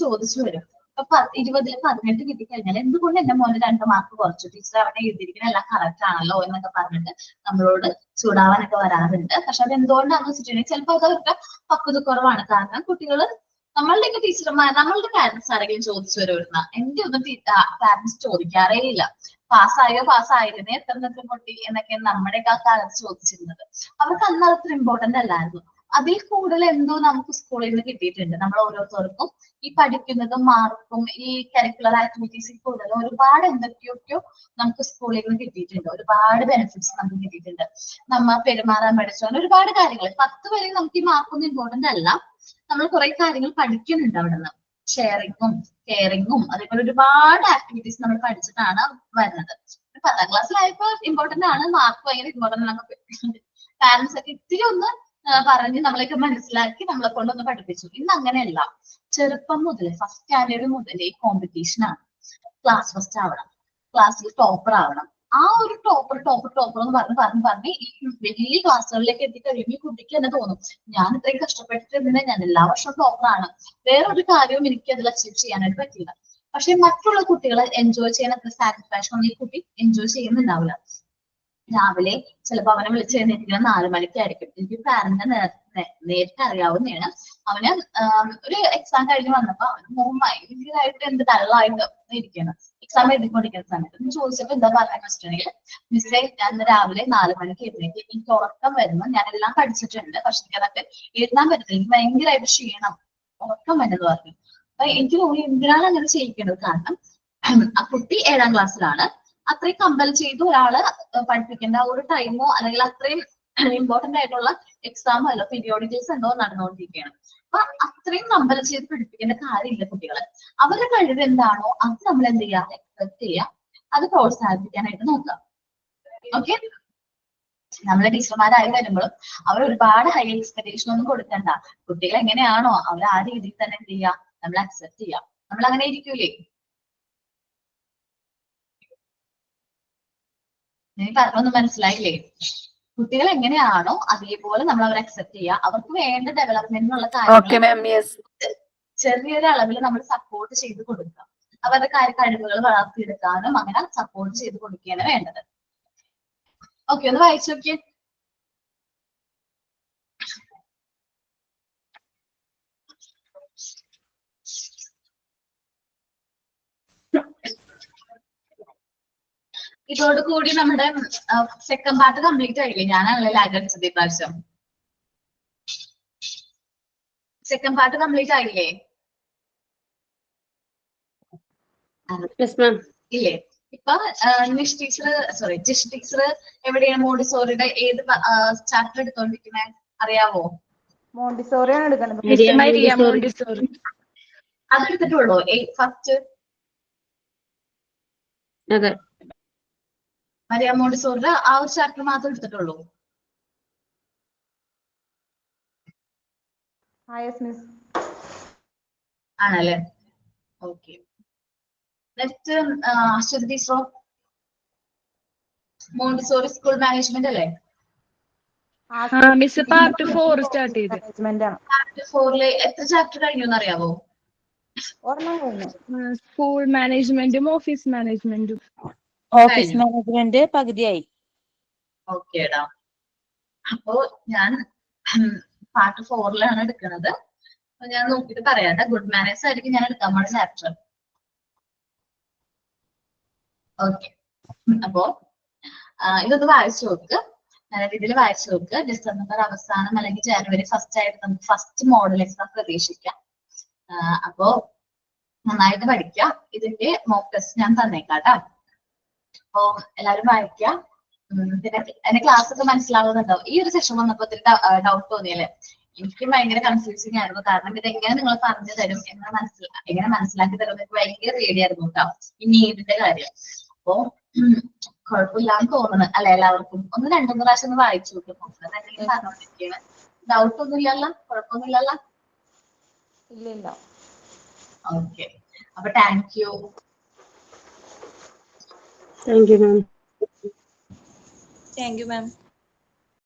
ചോദിച്ചു വരും, അപ്പൊ 20ൽ 18 കിട്ടിക്കഴിഞ്ഞാൽ എന്തുകൊണ്ട് എന്റെ മോന് 2 മാർക്ക് കുറച്ചു, ടീച്ചർ അവനെ എഴുതിയിരിക്കുന്ന എല്ലാം കറക്റ്റ് ആണല്ലോ എന്നൊക്കെ പറഞ്ഞിട്ട് നമ്മളോട് ചൂടാവാനൊക്കെ വരാറുണ്ട്. പക്ഷെ അത് എന്തുകൊണ്ടാണെന്ന് വെച്ചിട്ടുണ്ടെങ്കിൽ ചിലപ്പോൾ അതൊക്കെ പക്വത കുറവാണ്. കാരണം കുട്ടികള് നമ്മളുടെയൊക്കെ ടീച്ചർമാർ, നമ്മളുടെ പാരന്റ്സ് ആരെങ്കിലും ചോദിച്ചു വരുന്ന, എന്റെ ഒന്നും പാരന്റ്സ് ചോദിക്കാറേ ഇല്ല. പാസ്സായിരുന്നേ എത്ര പൊട്ടി എന്നൊക്കെയാണ് നമ്മുടെയൊക്കെ ആ കാലത്ത് ചോദിച്ചിരുന്നത്. അവർക്ക് അന്ന് അത്ര ഇമ്പോർട്ടന്റ് അല്ലായിരുന്നു. അതിൽ കൂടുതൽ എന്തോ നമുക്ക് സ്കൂളിൽ നിന്ന് കിട്ടിയിട്ടുണ്ട്. നമ്മൾ ഓരോരുത്തർക്കും ഈ പഠിക്കുന്നതും മാർക്കും ഈ കരിക്കുലർ ആക്ടിവിറ്റീസിൽ കൂടുതൽ ഒരുപാട് എന്തൊക്കെയൊക്കെയോ നമുക്ക് സ്കൂളിൽ നിന്ന് കിട്ടിയിട്ടുണ്ട്. ഒരുപാട് ബെനിഫിറ്റ്സ് നമുക്ക് കിട്ടിയിട്ടുണ്ട്. നമ്മ പെരുമാറാൻ പഠിച്ചോണ്ട് ഒരുപാട് കാര്യങ്ങൾ. 10 വരെ നമുക്ക് ഈ മാർക്കൊന്നും ഇമ്പോർട്ടന്റ് അല്ല, നമ്മൾ കുറെ കാര്യങ്ങൾ പഠിക്കുന്നുണ്ട് അവിടെ നിന്ന്. ഷെയറിങ്ങും കെയറിങ്ങും അതേപോലെ ഒരുപാട് ആക്ടിവിറ്റീസ് നമ്മൾ പഠിച്ചിട്ടാണ് വരുന്നത്. 10ാം ക്ലാസ്സിലായപ്പോ ഇമ്പോർട്ടന്റ് ആണ്, മാർക്ക് ഭയങ്കര ഇമ്പോർട്ടന്റ് ആണ്. പാരന്റ്സ് ഒക്കെ ഇത്തിരി ഒന്ന് പറഞ്ഞ് നമ്മളെയൊക്കെ മനസ്സിലാക്കി നമ്മളെ കൊണ്ടൊന്ന് പഠിപ്പിച്ചു. ഇന്ന് അങ്ങനെയല്ല. ചെറുപ്പം മുതൽ ഫസ്റ്റ് സ്റ്റാൻഡേർഡ് മുതൽ ഈ കോമ്പറ്റീഷൻ ആണ്. ക്ലാസ് ഫസ്റ്റ് ആവണം, ക്ലാസ്സിൽ ടോപ്പർ ആവണം. ആ ഒരു ടോപ്പർ എന്ന് പറഞ്ഞ് ഈ വലിയ ക്ലാസ്സുകളിലേക്ക് എത്തിക്കഴിയുമ്പോൾ ഈ കുട്ടിക്ക് തന്നെ തോന്നും, ഞാൻ ഇത്രയും കഷ്ടപ്പെട്ടിട്ടുണ്ടെങ്കിൽ ഞാൻ എല്ലാ വർഷവും ടോപ്പറാണ്, വേറൊരു കാര്യവും എനിക്ക് അതിൽ അച്ചീവ് ചെയ്യാനായിട്ട് പറ്റില്ല. പക്ഷെ മറ്റുള്ള കുട്ടികളെ എൻജോയ് ചെയ്യാൻ അത്ര സാറ്റിസ്ഫാക്ഷൻ ഒന്നും ഈ കുട്ടി എൻജോയ് ചെയ്യുന്നുണ്ടാവില്ല. രാവിലെ ചിലപ്പോൾ അവനെ വിളിച്ച് എഴുന്നേൽക്കുന്നത് 4 മണിക്കായിരിക്കും. എനിക്ക് പാരന്റ് നേരിട്ട് അറിയാവുന്നതാണ്. അവന് ഒരു എക്സാം കഴിഞ്ഞ് വന്നപ്പോ അവന് ഭയങ്കരമായിട്ട് എന്ത് ഡള്ളായിട്ട് ഇരിക്കണം. എക്സാം എഴുതിക്കൊണ്ടിരിക്കുന്ന സമയത്ത് ചോദിച്ചപ്പോ എന്താ പറയാന്ന് വെച്ചിട്ടുണ്ടെങ്കിൽ, മിസ്സേ ഞാൻ രാവിലെ 4 മണിക്ക് എഴുന്നേറ്റ്, എനിക്ക് ഉറക്കം വരുന്നു, ഞാൻ എല്ലാം പഠിച്ചിട്ടുണ്ട്, പക്ഷെ എനിക്ക് അതൊക്കെ എഴുതാൻ പറ്റില്ല, എനിക്ക് ഭയങ്കരമായിട്ട് ക്ഷീണം, ഉറക്കം വരുന്നത് പറഞ്ഞു. അപ്പൊ എനിക്ക് തോന്നി എന്തിനാണ് അങ്ങനെ ചെയ്യിക്കുന്നത്. കാരണം ആ കുട്ടി 7ാം ക്ലാസ്സിലാണ്. അത്രയും കമ്പൽ ചെയ്ത് ഒരാള് പഠിപ്പിക്കേണ്ട ഒരു ടൈമോ അല്ലെങ്കിൽ അത്രയും ഇമ്പോർട്ടന്റ് ആയിട്ടുള്ള എക്സാമോ അല്ല, പീരിയോഡിക്കൽസ് എന്തോ നടന്നുകൊണ്ടിരിക്കുകയാണ്. അപ്പൊ അത്രയും കമ്പൽ ചെയ്ത് പഠിപ്പിക്കേണ്ട കാര്യമില്ല കുട്ടികളെ. അവരുടെ കഴിവ് എന്താണോ അത് നമ്മൾ എന്ത് ചെയ്യുക, എക്സ്പെക്ട് ചെയ്യുക, അത് പ്രോത്സാഹിപ്പിക്കാനായിട്ട് നോക്കുക. ഓക്കെ, നമ്മളെ ടീച്ചർമാരായി വരുമ്പോഴും അവർ ഒരുപാട് ഹൈ എക്സ്പെക്ടേഷൻ ഒന്നും കൊടുക്കണ്ട. കുട്ടികൾ എങ്ങനെയാണോ അവർ ആ രീതിയിൽ തന്നെ എന്ത് ചെയ്യുക, നമ്മൾ അക്സെപ്റ്റ് ചെയ്യാം. നമ്മൾ അങ്ങനെ ഇരിക്കൂലേ? എനിക്ക് പറഞ്ഞൊന്നും മനസ്സിലായില്ലേ? കുട്ടികൾ എങ്ങനെയാണോ അതേപോലെ നമ്മൾ അവരെ അക്സെപ്റ്റ് ചെയ്യുക. അവർക്ക് വേണ്ട ഡെവലപ്മെന്റിനുള്ള കാര്യങ്ങൾ ചെറിയൊരു അളവിൽ നമ്മൾ സപ്പോർട്ട് ചെയ്ത് കൊടുക്കുക. അവരുടെ കഴിവുകൾ വളർത്തിയെടുക്കാനും അങ്ങനെ സപ്പോർട്ട് ചെയ്ത് കൊടുക്കുകയാണ് വേണ്ടത്. ഓക്കെ, ഒന്ന് വായിച്ചു നോക്കിയേ. ഇതോടുകൂടി നമ്മുടെ സെക്കൻഡ് പാർട്ട് കംപ്ലീറ്റ് ആയില്ലേ? ഞാനാണല്ലേ ലാഗ് അടിച്ചത് ഈ പ്രാവശ്യം. സെക്കൻഡ് പാർട്ട് കംപ്ലീറ്റ് ആയില്ലേ? ഇല്ലേ? ഇപ്പൊ നിഷ് ടീച്ചർ സോറി ജിഷ് ടീച്ചർ എവിടെയാണ് മോണ്ടിസോറിയുടെ ഏത് ചാപ്റ്റർ എടുത്തോണ്ടിരിക്കുന്നത് അറിയാവോ? മോണ്ടിസോറിയാണ് എടുക്കുന്നത്. അതെടുത്തിട്ടുള്ളൂ ഫസ്റ്റ് അതെ. മരിയ മോണ്ടിസോറിയുടെ ആ ഒരു ചാപ്റ്റർ മാത്രം എടുത്തിട്ടുള്ളൂ. മിസ് ആണല്ലേ? ഓക്കെ. നെക്സ്റ്റ് അശ്വതി ടീച്ചറോ? മോണ്ടിസോറി സ്കൂൾ മാനേജ്മെന്റ് അല്ലേ? മിസ് പാർട്ട് 4 സ്റ്റാർട്ട് ചെയ്ത്. മാനേജ്മെന്റ് ആണ്. പാർട്ട് 4 എത്ര ചാപ്റ്റർ കഴിഞ്ഞു അറിയാവോ? ഒരെണ്ണം കഴിഞ്ഞു. സ്കൂൾ മാനേജ്മെന്റും ഓഫീസ് മാനേജ്മെന്റും. ഓഫീസ് മാനേജ്മെന്റ് പകുതിയായി. ഓക്കേടാ. അപ്പോ ഞാൻ പാർട്ട് 4 എടുക്കുന്നത്. അപ്പൊ ഞാൻ നോക്കിയിട്ട് പറയാട്ടെ. ഗുഡ് മാനേഴ്സ് ആയിരിക്കും ഞാൻ എടുക്കാൻ പോണ ചാപ്റ്റർ. ഓക്കെ. അപ്പോ ഇതൊന്ന് വായിച്ചു നോക്ക്. നല്ല രീതിയിൽ വായിച്ചു നോക്ക്. ഡിസംബർ അവസാനം അല്ലെങ്കിൽ ജനുവരി 1st ആയിട്ട് നമുക്ക് ഫസ്റ്റ് മോഡൽ എക്സാം പ്രതീക്ഷിക്കാം. അപ്പോ നന്നായിട്ട് പഠിക്കുക. ഇതിന്റെ മോക്ക് ടെസ്റ്റ് ഞാൻ തന്നേക്കാട്ടോ. അപ്പോ എല്ലാവരും വായിക്കാം. പിന്നെ എന്റെ ക്ലാസ് ഒക്കെ മനസ്സിലാവുന്നുണ്ടോ? ഈ ഒരു സെഷൻ വന്നപ്പോ ഒത്തിരി ഡൗട്ട് തോന്നിയല്ലേ? എനിക്ക് ഭയങ്കര കൺഫ്യൂസിങ് ആയിരുന്നു. കാരണം ഇത് എങ്ങനെ നിങ്ങൾ പറഞ്ഞു തരും, എങ്ങനെ മനസ്സിലാക്കി തരും എനിക്ക് ഭയങ്കര പേടിയായിരുന്നു കേട്ടോ ഈ നീഡിന്റെ കാര്യം. അപ്പോ കുഴപ്പമില്ലാന്ന് തോന്നുന്നു അല്ലെ? എല്ലാവർക്കും ഒന്ന് 2-3 പ്രാവശ്യം ഒന്ന് വായിച്ചു നോക്കി നോക്കുന്നത്. എന്തെങ്കിലും പറഞ്ഞോണ്ടിരിക്കുകയാണ്. ഡൗട്ട് ഒന്നും ഇല്ലല്ലോ? കുഴപ്പമൊന്നുമില്ലല്ലോ? ഇല്ല. ഓക്കെ. അപ്പൊ thank you. Thank you ma'am. Thank you ma'am.